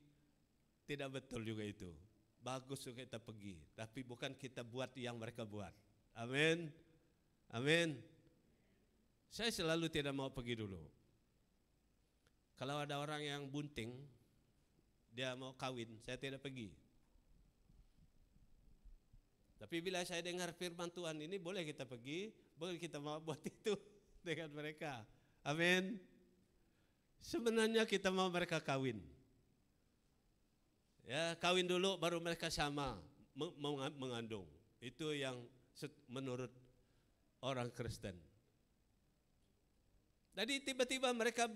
Speaker 2: tidak betul juga itu. Bagus juga kita pergi, tapi bukan kita buat yang mereka buat. Amin. Amin. Saya selalu tidak mau pergi dulu. Kalau ada orang yang bunting, dia mau kawin, saya tidak pergi. Tapi bila saya dengar firman Tuhan ini, boleh kita pergi, boleh kita mau buat itu dengan mereka. Amin. Sebenarnya kita mau mereka kawin. Ya, kawin dulu baru mereka sama mengandung. Itu yang menurut orang Kristen. Jadi tiba-tiba mereka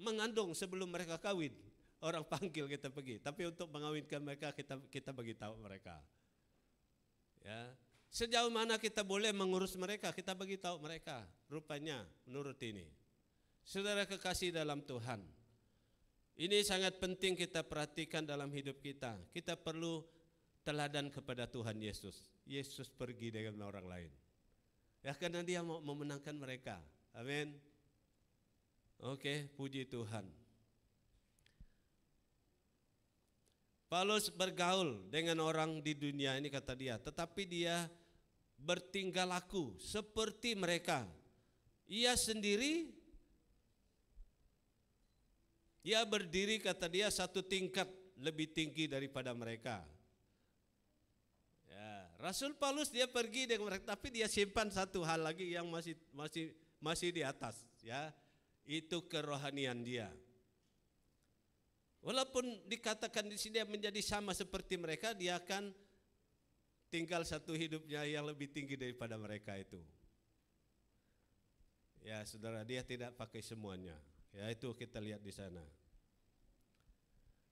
Speaker 2: mengandung sebelum mereka kawin. Orang panggil kita pergi, tapi untuk mengawinkan mereka kita bagi tahu mereka. Ya, sejauh mana kita boleh mengurus mereka, kita bagi tahu mereka. Rupanya menurut ini. Saudara kekasih dalam Tuhan, ini sangat penting kita perhatikan dalam hidup kita. Kita perlu teladan kepada Tuhan Yesus. Yesus pergi dengan orang lain. Ya, karena dia mau memenangkan mereka. Amin. Oke, puji Tuhan. Paulus bergaul dengan orang di dunia ini kata dia, tetapi dia bertingkah laku seperti mereka. Ia berdiri kata dia satu tingkat lebih tinggi daripada mereka. Ya, Rasul Paulus dia pergi dengan mereka, tapi dia simpan satu hal lagi yang masih di atas, ya. Itu kerohanian dia. Walaupun dikatakan di sini dia menjadi sama seperti mereka, dia akan tinggal satu hidupnya yang lebih tinggi daripada mereka itu. Ya, saudara, dia tidak pakai semuanya. Ya, itu kita lihat di sana.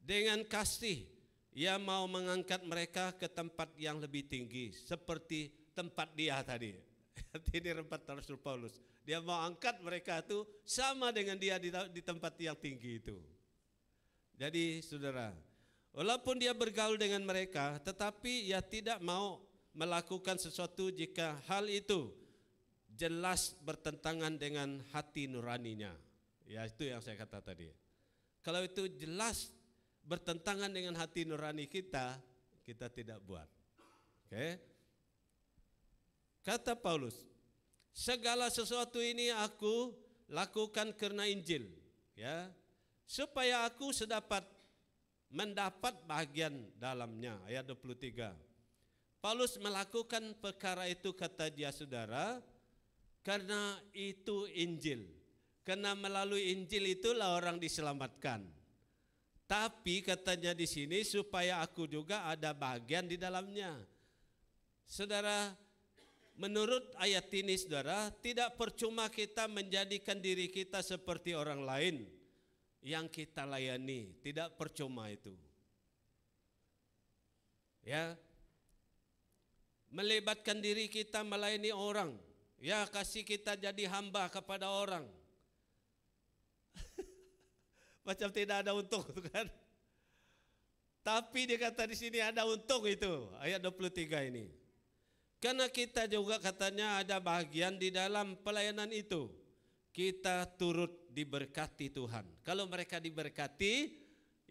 Speaker 2: Dengan kasih, ia mau mengangkat mereka ke tempat yang lebih tinggi, seperti tempat dia tadi. Ini tempat Rasul Paulus. Dia mau angkat mereka itu sama dengan dia di tempat yang tinggi itu. Jadi saudara, walaupun dia bergaul dengan mereka, tetapi ia tidak mau melakukan sesuatu jika hal itu jelas bertentangan dengan hati nuraninya. Ya, itu yang saya kata tadi. Kalau itu jelas bertentangan dengan hati nurani kita tidak buat. Oke? Kata Paulus, segala sesuatu ini aku lakukan karena Injil, ya, supaya aku mendapat bagian dalamnya. Ayat 23. Paulus melakukan perkara itu kata dia, saudara, karena itu Injil. Karena melalui Injil itulah orang diselamatkan. Tapi katanya di sini supaya aku juga ada bagian di dalamnya. Saudara, menurut ayat ini saudara, tidak percuma kita menjadikan diri kita seperti orang lain yang kita layani, tidak percuma itu. Ya, melibatkan diri kita melayani orang, ya, kasih kita jadi hamba kepada orang. Macam tidak ada untung, kan? Tapi dia kata di sini ada untung itu, ayat 23 ini. Karena kita juga katanya ada bagian di dalam pelayanan itu. Kita turut diberkati Tuhan. Kalau mereka diberkati,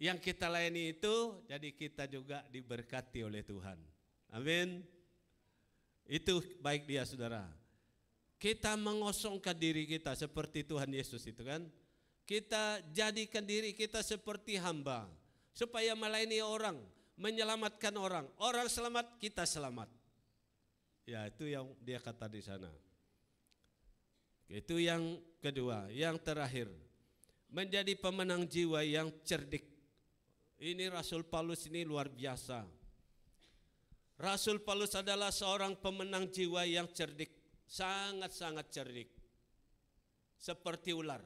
Speaker 2: yang kita layani itu, jadi kita juga diberkati oleh Tuhan. Amin. Itu baik dia, saudara. Kita mengosongkan diri kita seperti Tuhan Yesus itu kan. Kita jadikan diri kita seperti hamba, supaya melayani orang, menyelamatkan orang. Orang selamat, kita selamat. Ya, itu yang dia kata di sana. Itu yang kedua. Yang terakhir, menjadi pemenang jiwa yang cerdik. Ini Rasul Paulus ini luar biasa. Rasul Paulus adalah seorang pemenang jiwa yang cerdik, sangat-sangat cerdik, seperti ular.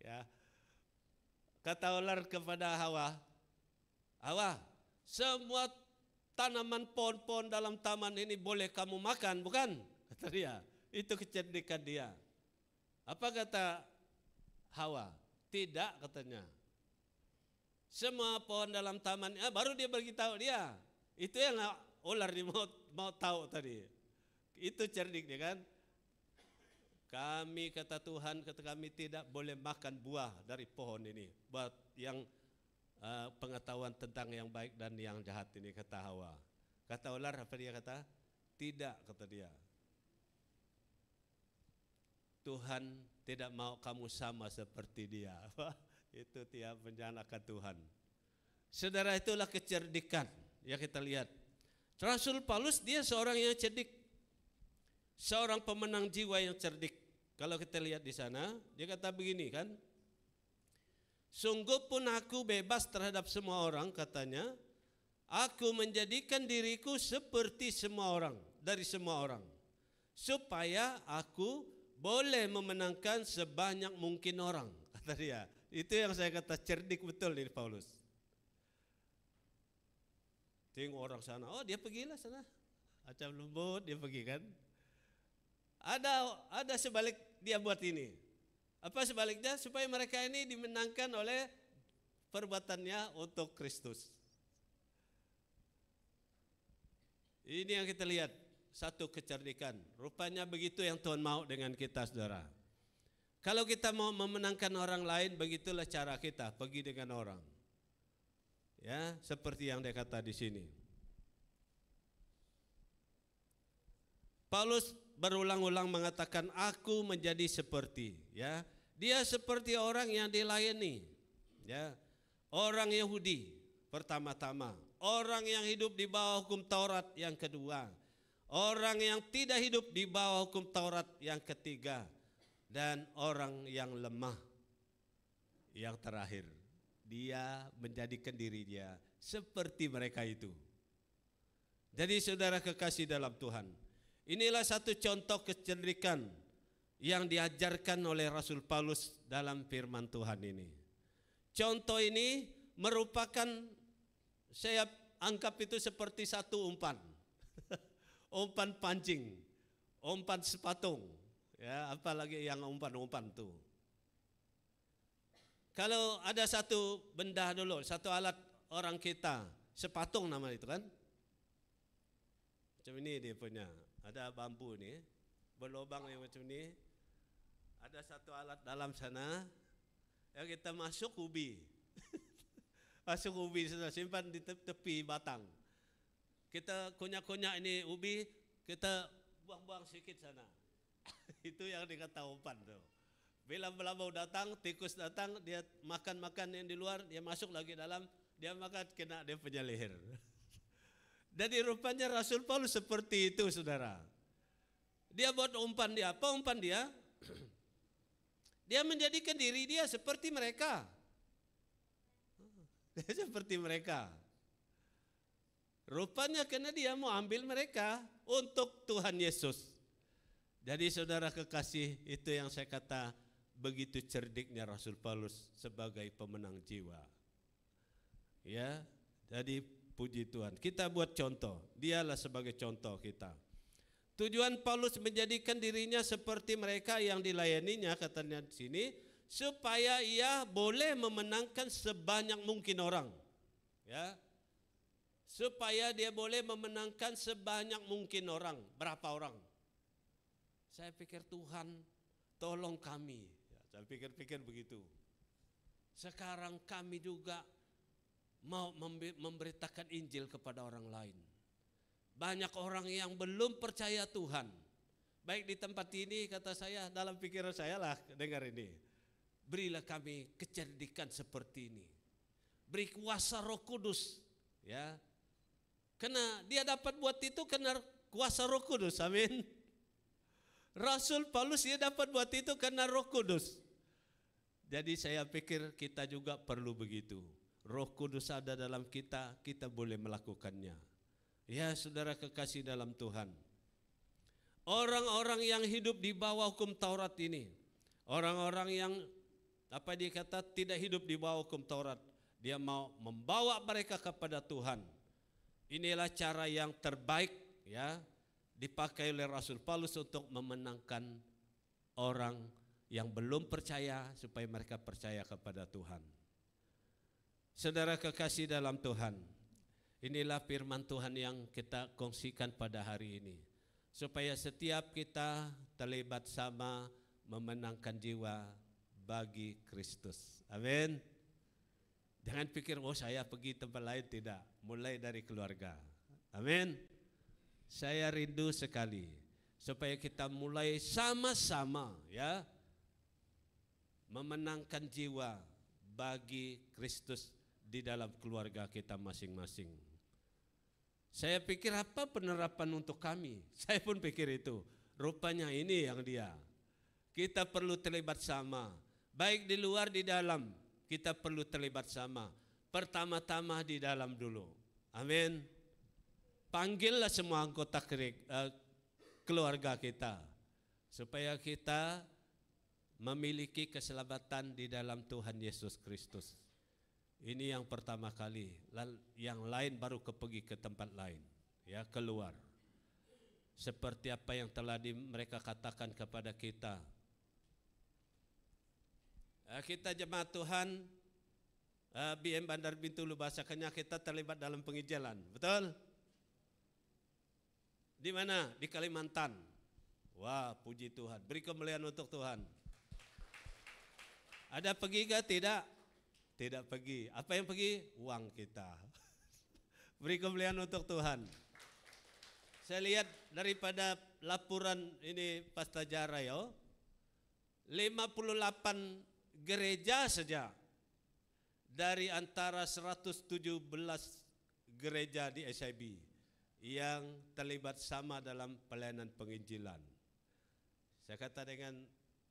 Speaker 2: Ya, kata ular kepada Hawa, Hawa, semua tanaman pohon-pohon dalam taman ini boleh kamu makan, bukan? Kata dia, itu kecerdikan dia. Apa kata Hawa? Tidak, katanya. Semua pohon dalam taman, baru dia beritahu dia. Itu yang ular dia mau tahu tadi. Itu cerdik dia kan. Kami, kata Tuhan, kata kami tidak boleh makan buah dari pohon ini. Buat yang pengetahuan tentang yang baik dan yang jahat ini, kata Hawa. Kata ular, apa dia kata? Tidak, kata dia. Tuhan tidak mau kamu sama seperti dia. Itu tiap menjanakan Tuhan. Saudara, itulah kecerdikan yang kita lihat. Rasul Paulus dia seorang yang cerdik, seorang pemenang jiwa yang cerdik. Kalau kita lihat di sana, dia kata begini kan, sungguh pun aku bebas terhadap semua orang, katanya. Aku menjadikan diriku seperti semua orang, dari semua orang, supaya aku boleh memenangkan sebanyak mungkin orang, kata dia. Itu yang saya kata cerdik betul dari Paulus. Tengok orang sana, oh dia pergilah sana, acam lembut dia pergi kan. Ada sebalik dia buat ini. Apa sebaliknya? Supaya mereka ini dimenangkan oleh perbuatannya untuk Kristus. Ini yang kita lihat, satu kecerdikan. Rupanya begitu yang Tuhan mau dengan kita, saudara. Kalau kita mau memenangkan orang lain, begitulah cara kita pergi dengan orang. Ya, seperti yang dia kata di sini. Paulus berulang-ulang mengatakan, aku menjadi seperti, ya. Dia seperti orang yang dilayani, ya. Orang Yahudi pertama-tama, orang yang hidup di bawah hukum Taurat yang kedua, orang yang tidak hidup di bawah hukum Taurat yang ketiga, dan orang yang lemah yang terakhir. Dia menjadikan diri dia seperti mereka itu. Jadi saudara kekasih dalam Tuhan, inilah satu contoh kecerdikan yang diajarkan oleh Rasul Paulus dalam firman Tuhan ini. Contoh ini merupakan, saya anggap itu seperti satu umpan. Umpan pancing, umpan sepatung. Ya, apalagi yang umpan-umpan tuh. Kalau ada satu benda dulu, satu alat orang kita, sepatung nama itu kan. Macam ini dia punya, ada bambu nih, berlubang yang macam ini. Ada satu alat dalam sana, yang kita masuk ubi. Masuk ubi, simpan di tepi batang. Kita kunyah-kunyah ini ubi, kita buang-buang sedikit sana. Itu yang dikata umpan tuh. Bila belabau datang, tikus datang, dia makan-makan yang di luar, dia masuk lagi dalam, dia makan kena dia punya leher. Jadi rupanya Rasul Paulus seperti itu, saudara. Dia buat umpan dia, apa umpan dia? Dia menjadikan diri dia seperti mereka. Seperti mereka. Rupanya karena dia mau ambil mereka untuk Tuhan Yesus. Jadi saudara kekasih, itu yang saya kata begitu cerdiknya Rasul Paulus sebagai pemenang jiwa. Ya, jadi puji Tuhan. Kita buat contoh, dialah sebagai contoh kita. Tujuan Paulus menjadikan dirinya seperti mereka yang dilayaninya, katanya di sini, supaya ia boleh memenangkan sebanyak mungkin orang. Ya. Supaya dia boleh memenangkan sebanyak mungkin orang. Berapa orang? Saya pikir Tuhan tolong kami. Ya, saya pikir-pikir begitu. Sekarang kami juga mau memberitakan Injil kepada orang lain. Banyak orang yang belum percaya Tuhan. Baik di tempat ini, kata saya, dalam pikiran saya lah, dengar ini. Berilah kami kecerdikan seperti ini. Beri kuasa Roh Kudus, ya. Karena dia dapat buat itu karena kuasa Roh Kudus, amin. Rasul Paulus dia dapat buat itu karena Roh Kudus. Jadi saya pikir kita juga perlu begitu. Roh Kudus ada dalam kita, kita boleh melakukannya. Ya, saudara kekasih dalam Tuhan. Orang-orang yang hidup di bawah hukum Taurat ini, orang-orang yang dia kata tidak hidup di bawah hukum Taurat, dia mau membawa mereka kepada Tuhan. Inilah cara yang terbaik, ya, dipakai oleh Rasul Paulus untuk memenangkan orang yang belum percaya supaya mereka percaya kepada Tuhan. Saudara kekasih dalam Tuhan, inilah firman Tuhan yang kita kongsikan pada hari ini. Supaya setiap kita terlibat sama memenangkan jiwa bagi Kristus. Amin. Jangan pikir, oh saya pergi tempat lain, tidak. Mulai dari keluarga. Amin. Saya rindu sekali supaya kita mulai sama-sama, ya, memenangkan jiwa bagi Kristus di dalam keluarga kita masing-masing. Saya pikir apa penerapan untuk kami? Saya pun pikir itu. Rupanya ini yang dia. Kita perlu terlibat sama. Baik di luar, di dalam. Kita perlu terlibat sama. Pertama-tama di dalam dulu. Amin. Panggillah semua anggota keluarga kita. Supaya kita memiliki keselamatan di dalam Tuhan Yesus Kristus. Ini yang pertama kali, yang lain baru pergi ke tempat lain, ya, keluar. Seperti apa yang telah mereka katakan kepada kita. Kita jemaat Tuhan, BM Bandar Bintulu bahasakannya kita terlibat dalam penginjilan, betul? Di mana? Di Kalimantan. Wah, puji Tuhan, beri kemuliaan untuk Tuhan. Ada pergi ke? Tidak. Tidak pergi. Apa yang pergi? Uang kita. Beri kemuliaan untuk Tuhan. Saya lihat daripada laporan ini Pastor Jarayo, 58 gereja saja dari antara 117 gereja di SIB yang terlibat sama dalam pelayanan penginjilan. Saya kata dengan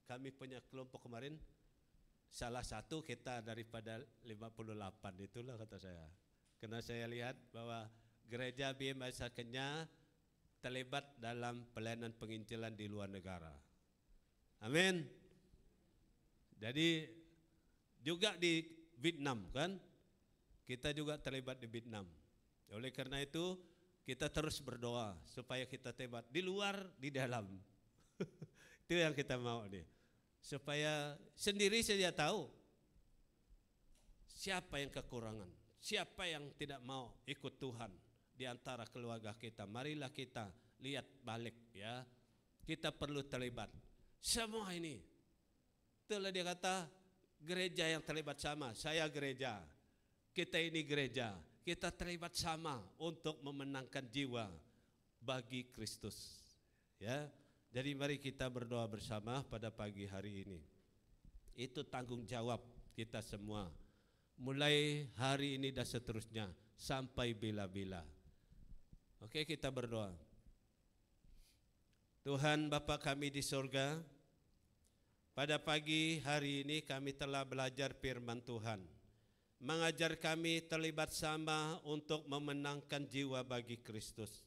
Speaker 2: kami punya kelompok kemarin, salah satu kita daripada 58, itulah kata saya. Karena saya lihat bahwa gereja BMI Kenya terlibat dalam pelayanan penginjilan di luar negara. Amin. Jadi juga di Vietnam kan, kita juga terlibat di Vietnam. Oleh karena itu kita terus berdoa supaya kita terlibat di luar, di dalam. Itu yang kita mau nih. Supaya sendiri saja tahu siapa yang kekurangan, siapa yang tidak mau ikut Tuhan di antara keluarga kita. Marilah kita lihat balik, ya. Kita perlu terlibat. Semua ini. Itulah dia kata gereja yang terlibat sama. Saya gereja, kita ini gereja. Kita terlibat sama untuk memenangkan jiwa bagi Kristus, ya. Jadi mari kita berdoa bersama pada pagi hari ini. Itu tanggung jawab kita semua. Mulai hari ini dan seterusnya sampai bila-bila. Oke, kita berdoa. Tuhan Bapa kami di sorga, pada pagi hari ini kami telah belajar firman Tuhan. Mengajar kami terlibat sama untuk memenangkan jiwa bagi Kristus.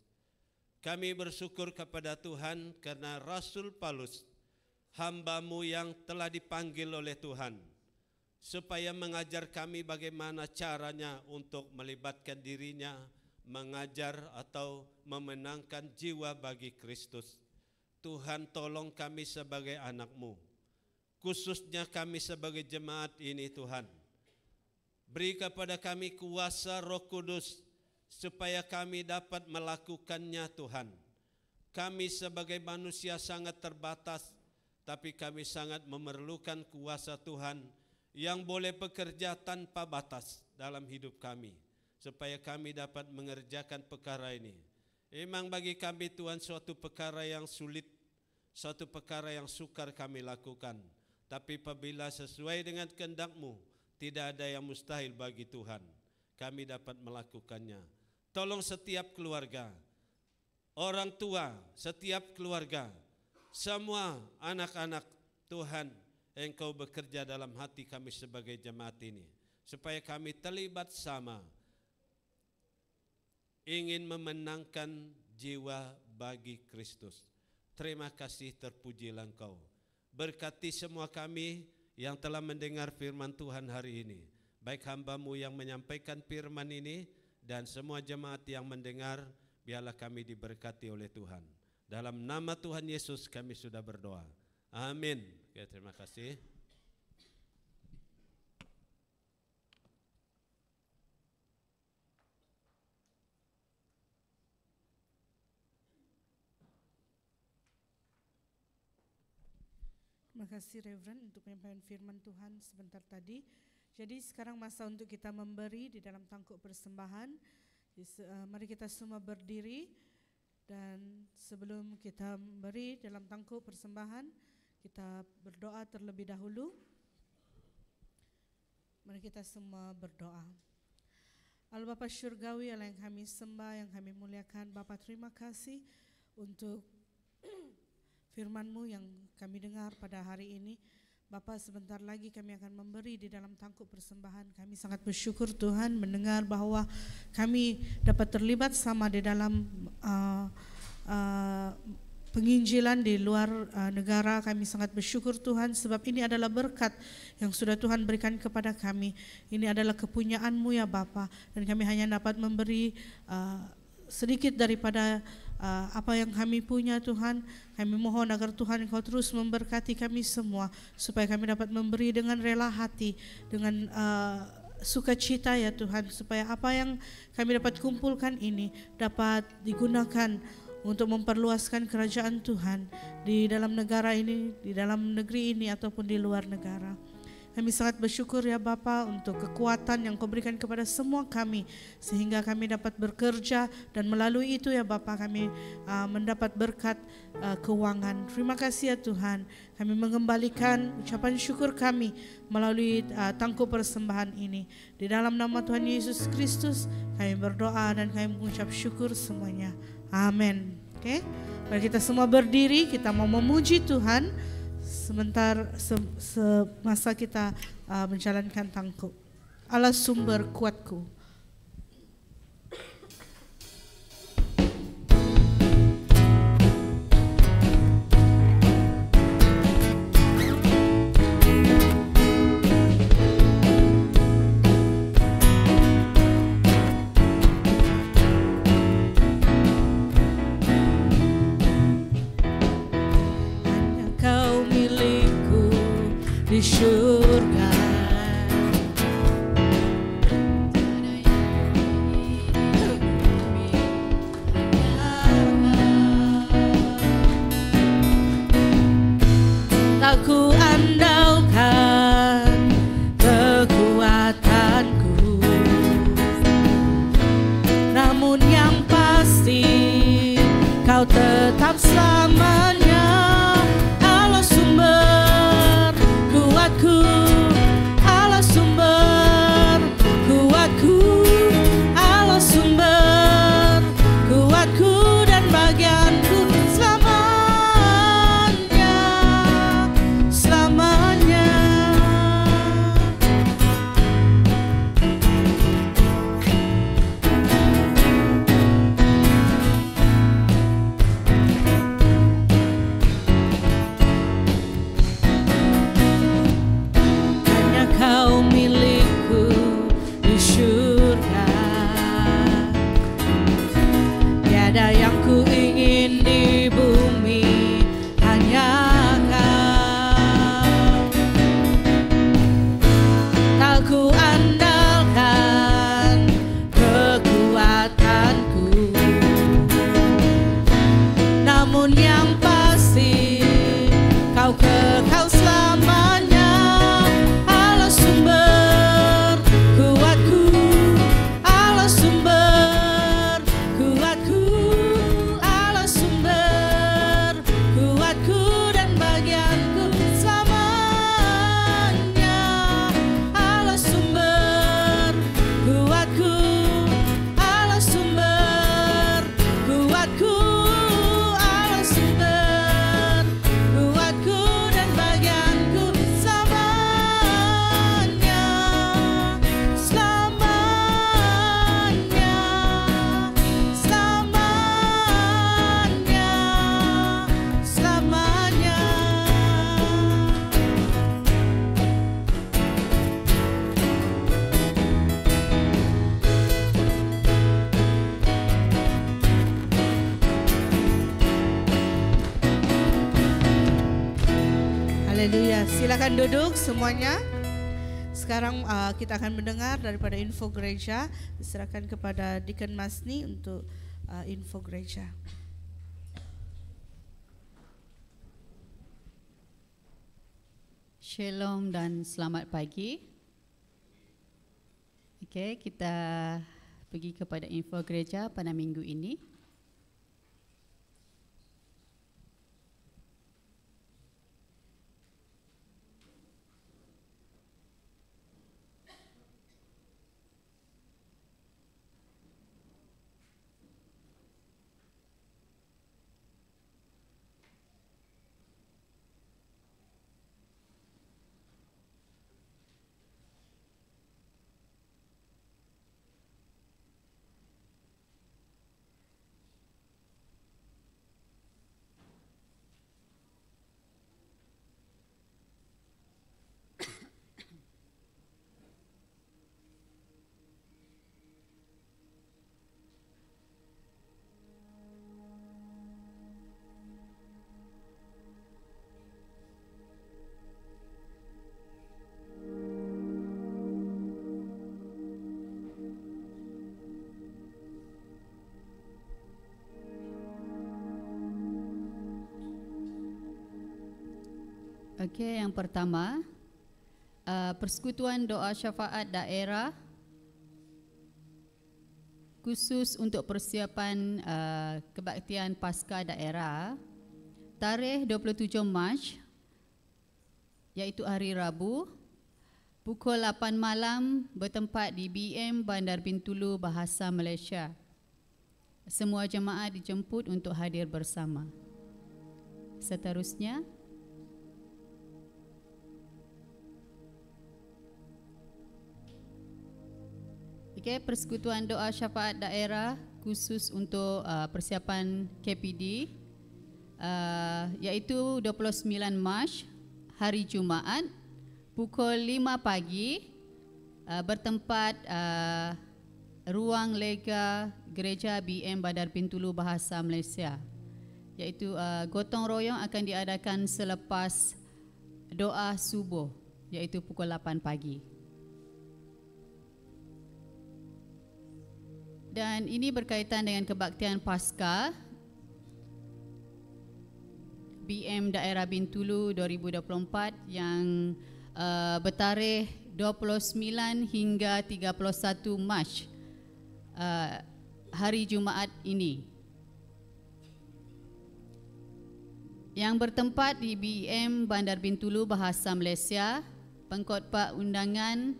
Speaker 2: Kami bersyukur kepada Tuhan karena Rasul Paulus, hamba-Mu yang telah dipanggil oleh Tuhan, supaya mengajar kami bagaimana caranya untuk melibatkan dirinya, mengajar atau memenangkan jiwa bagi Kristus. Tuhan tolong kami sebagai anak-Mu, khususnya kami sebagai jemaat ini Tuhan. Beri kepada kami kuasa Roh Kudus, supaya kami dapat melakukannya Tuhan. Kami sebagai manusia sangat terbatas, tapi kami sangat memerlukan kuasa Tuhan yang boleh bekerja tanpa batas dalam hidup kami, supaya kami dapat mengerjakan perkara ini. Memang bagi kami Tuhan suatu perkara yang sulit, suatu perkara yang sukar kami lakukan. Tapi apabila sesuai dengan kehendak-Mu, tidak ada yang mustahil bagi Tuhan. Kami dapat melakukannya. Tolong setiap keluarga, orang tua, setiap keluarga, semua anak-anak Tuhan, Engkau bekerja dalam hati kami sebagai jemaat ini, supaya kami terlibat sama, ingin memenangkan jiwa bagi Kristus. Terima kasih, terpujilah Engkau. Berkati semua kami yang telah mendengar firman Tuhan hari ini, baik hamba-Mu yang menyampaikan firman ini dan semua jemaat yang mendengar, biarlah kami diberkati oleh Tuhan. Dalam nama Tuhan Yesus kami sudah berdoa. Amin. Oke, terima kasih.
Speaker 1: Terima kasih Reverend untuk penyampaian firman Tuhan sebentar tadi. Jadi sekarang masa untuk kita memberi di dalam tangkup persembahan. Mari kita semua berdiri, dan sebelum kita memberi dalam tangkup persembahan, kita berdoa terlebih dahulu. Mari kita semua berdoa. Allah Bapa Syurgawi, Allah yang kami sembah, yang kami muliakan, Bapa terima kasih untuk firman-Mu yang kami dengar pada hari ini. Bapa, sebentar lagi kami akan memberi di dalam tangkup persembahan. Kami sangat bersyukur Tuhan mendengar bahwa kami dapat terlibat sama di dalam penginjilan di luar negara. Kami sangat bersyukur Tuhan, sebab ini adalah berkat yang sudah Tuhan berikan kepada kami. Ini adalah kepunyaan-Mu ya Bapa, dan kami hanya dapat memberi sedikit daripada apa yang kami punya Tuhan. Kami mohon agar Tuhan Engkau terus memberkati kami semua, supaya kami dapat memberi dengan rela hati, dengan sukacita ya Tuhan, supaya apa yang kami dapat kumpulkan ini dapat digunakan untuk memperluaskan kerajaan Tuhan di dalam negara ini, di dalam negeri ini ataupun di luar negara. Kami sangat bersyukur ya Bapa untuk kekuatan yang Kau berikan kepada semua kami, sehingga kami dapat bekerja, dan melalui itu ya Bapa kami mendapat berkat keuangan. Terima kasih ya Tuhan. Kami mengembalikan ucapan syukur kami melalui tangkup persembahan ini. Di dalam nama Tuhan Yesus Kristus kami berdoa dan kami mengucap syukur semuanya. Amin. Oke, mari kita semua berdiri, kita mau memuji Tuhan sebentar semasa kita menjalankan tangkup. Allah sumber kuatku. Di surga tak ku andalkan kekuatanku, namun yang pasti Kau tetap selamanya. Allah sumber kuatku, Allah sumber kuatku, Allah sumber kuatku dan bagianku selamanya, selamanya. Haleluya. Silakan duduk semuanya. Sekarang kita akan mendengar daripada info gereja. Diserahkan kepada Deacon Masni untuk info gereja.
Speaker 3: Shalom dan selamat pagi. Okey, kita pergi kepada info gereja pada minggu ini. Okey, yang pertama, Persekutuan Doa Syafaat Daerah khusus untuk persiapan kebaktian Paskah Daerah tarikh 27 Mac iaitu hari Rabu pukul 8 malam bertempat di BM Bandar Bintulu Bahasa Malaysia. Semua jemaat dijemput untuk hadir bersama. Seterusnya, Persekutuan Doa Syafaat Daerah khusus untuk persiapan KPD iaitu 29 Mac hari Jumaat pukul 5 pagi bertempat ruang lega Gereja BM Bandar Bintulu Bahasa Malaysia, iaitu gotong royong akan diadakan selepas doa subuh iaitu pukul 8 pagi. Dan ini berkaitan dengan kebaktian Paskah BM Daerah Bintulu 2024 yang bertarikh 29 hingga 31 Mac hari Jumaat ini, yang bertempat di BM Bandar Bintulu Bahasa Malaysia. Pengkhotbah undangan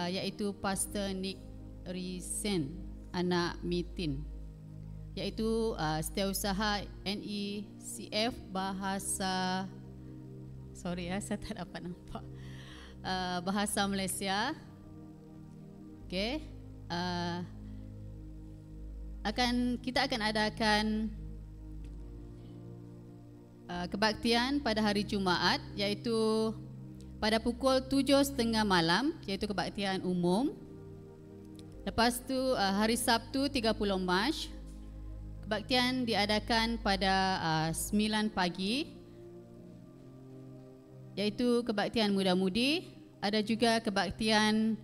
Speaker 3: iaitu Pastor Nick Risen Anak Mitin, iaitu Setiausaha NECF Bahasa, sorry saya tak dapat nampak, Bahasa Malaysia. Okey, kita akan adakan kebaktian pada hari Jumaat iaitu pada pukul 7.30 malam, iaitu kebaktian umum. Lepas tu hari Sabtu 30 Mac, kebaktian diadakan pada 9 pagi, iaitu kebaktian muda-mudi. Ada juga kebaktian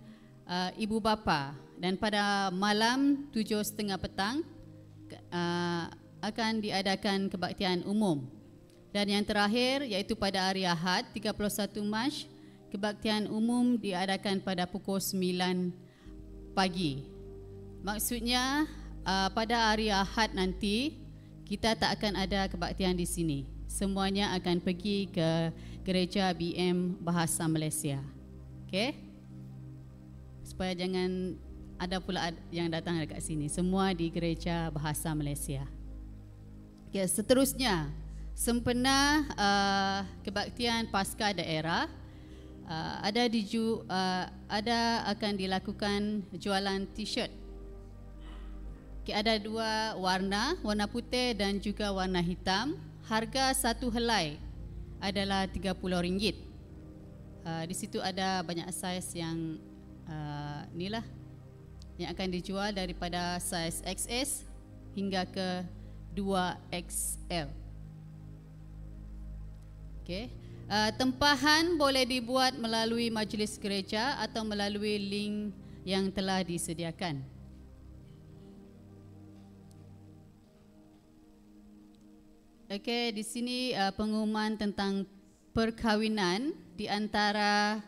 Speaker 3: ibu bapa, dan pada malam 7.30 petang akan diadakan kebaktian umum. Dan yang terakhir iaitu pada hari Ahad 31 Mac, kebaktian umum diadakan pada pukul 9 pagi. Maksudnya pada hari Ahad nanti kita tak akan ada kebaktian di sini. Semuanya akan pergi ke Gereja BM Bahasa Malaysia. Okey? Supaya jangan ada pula yang datang dekat sini. Semua di Gereja Bahasa Malaysia. Okey, seterusnya sempena kebaktian Paskah Daerah, ada akan dilakukan jualan t-shirt. Okay, ada dua warna, warna putih dan juga warna hitam. Harga satu helai adalah RM30. Di situ ada banyak saiz yang inilah yang akan dijual daripada saiz XS hingga ke 2XL. Okay. Tempahan boleh dibuat melalui majlis gereja atau melalui link yang telah disediakan. Okey, di sini pengumuman tentang perkahwinan di antara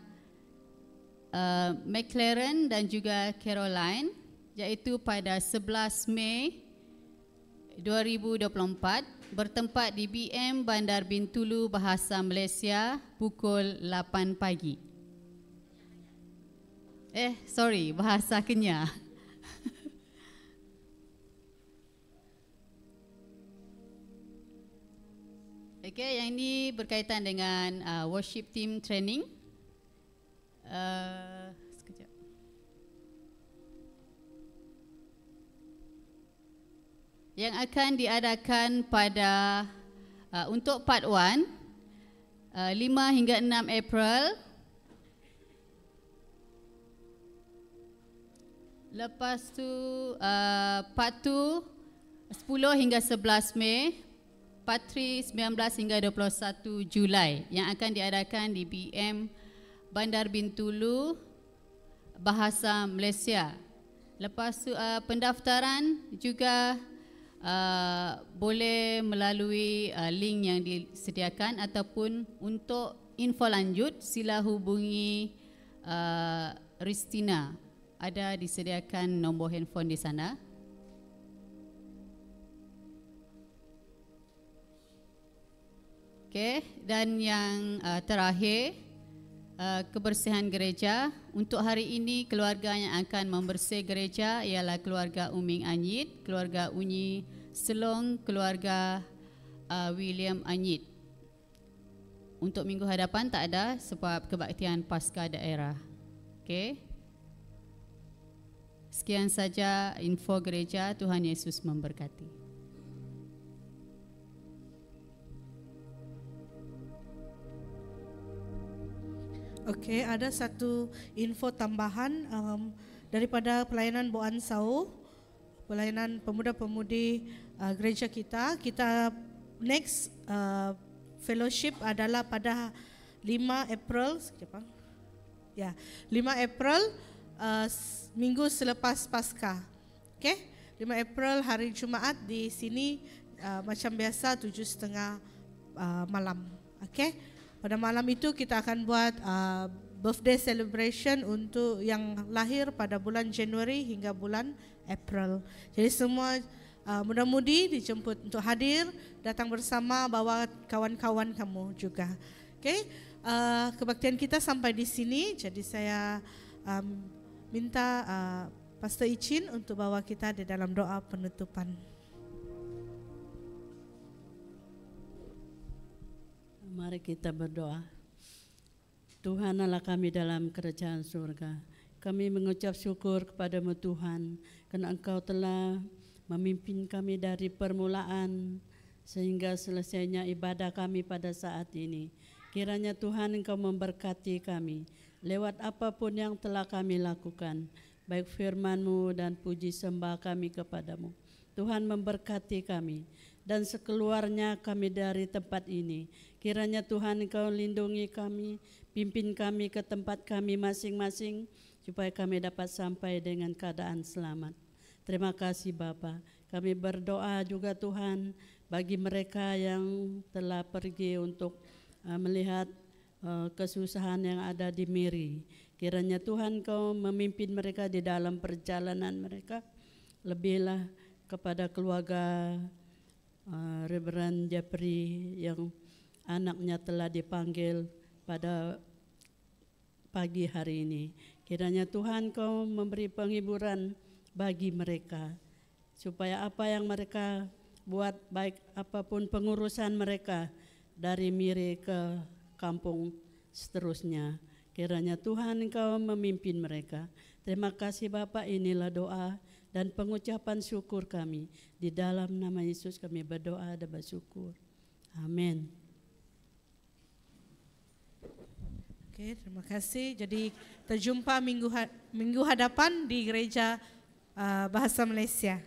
Speaker 3: McLaren dan juga Caroline, iaitu pada 11 Mei 2024 bertempat di BM Bandar Bintulu Bahasa Malaysia pukul 8 pagi. Bahasa Kenyah. Okey, yang ini berkaitan dengan worship team training. Sekejap. Yang akan diadakan pada untuk part 1 5 hingga 6 April. Lepas tu part 2 10 hingga 11 Mei, part 3 19 hingga 21 Julai yang akan diadakan di BM Bandar Bintulu Bahasa Malaysia. Lepas tu pendaftaran juga boleh melalui link yang disediakan, ataupun untuk info lanjut sila hubungi Ristina. Ada disediakan nombor handphone di sana. Okey, dan yang terakhir, kebersihan gereja. Untuk hari ini keluarga yang akan membersih gereja ialah keluarga Uming Anyit, keluarga Unyi Selong, keluarga William Anyit. Untuk minggu hadapan tak ada sebab kebaktian Paskah daerah. Okey. Sekian saja info gereja. Tuhan Yesus memberkati.
Speaker 1: Okey, ada satu info tambahan daripada pelayanan Boan Sau, pelayanan pemuda-pemudi gereja kita. Kita next fellowship adalah pada 5 April. Ya, 5 April minggu selepas Paskah. Okey, 5 April hari Jumaat di sini macam biasa 7:30 malam. Okey. Pada malam itu kita akan buat birthday celebration untuk yang lahir pada bulan Januari hingga bulan April. Jadi semua muda-mudi dijemput untuk hadir, datang bersama, bawa kawan-kawan kamu juga. Okey, kebaktian kita sampai di sini. Jadi saya minta Pastor Icin untuk bawa kita di dalam doa penutupan.
Speaker 4: Mari kita berdoa. Tuhan Allah kami dalam kerajaan surga, kami mengucap syukur kepada-Mu Tuhan, kerana Engkau telah memimpin kami dari permulaan sehingga selesainya ibadah kami pada saat ini. Kiranya Tuhan Engkau memberkati kami lewat apapun yang telah kami lakukan, baik firman-Mu dan puji sembah kami kepada-Mu. Tuhan memberkati kami dan sekeluarnya kami dari tempat ini. Kiranya Tuhan Engkau lindungi kami, pimpin kami ke tempat kami masing-masing, supaya kami dapat sampai dengan keadaan selamat. Terima kasih Bapa. Kami berdoa juga Tuhan bagi mereka yang telah pergi untuk melihat kesusahan yang ada di Miri. Kiranya Tuhan Engkau memimpin mereka di dalam perjalanan mereka. Lebihlah kepada keluarga Reverend Japri yang anaknya telah dipanggil pada pagi hari ini. Kiranya Tuhan Kau memberi penghiburan bagi mereka, supaya apa yang mereka buat, baik apapun pengurusan mereka dari Miri ke kampung seterusnya, kiranya Tuhan Engkau memimpin mereka. Terima kasih Bapa, inilah doa dan pengucapan syukur kami. Di dalam nama Yesus kami berdoa dan bersyukur. Amin.
Speaker 1: Oke, terima kasih. Jadi terjumpa minggu hadapan di gereja Bahasa Malaysia.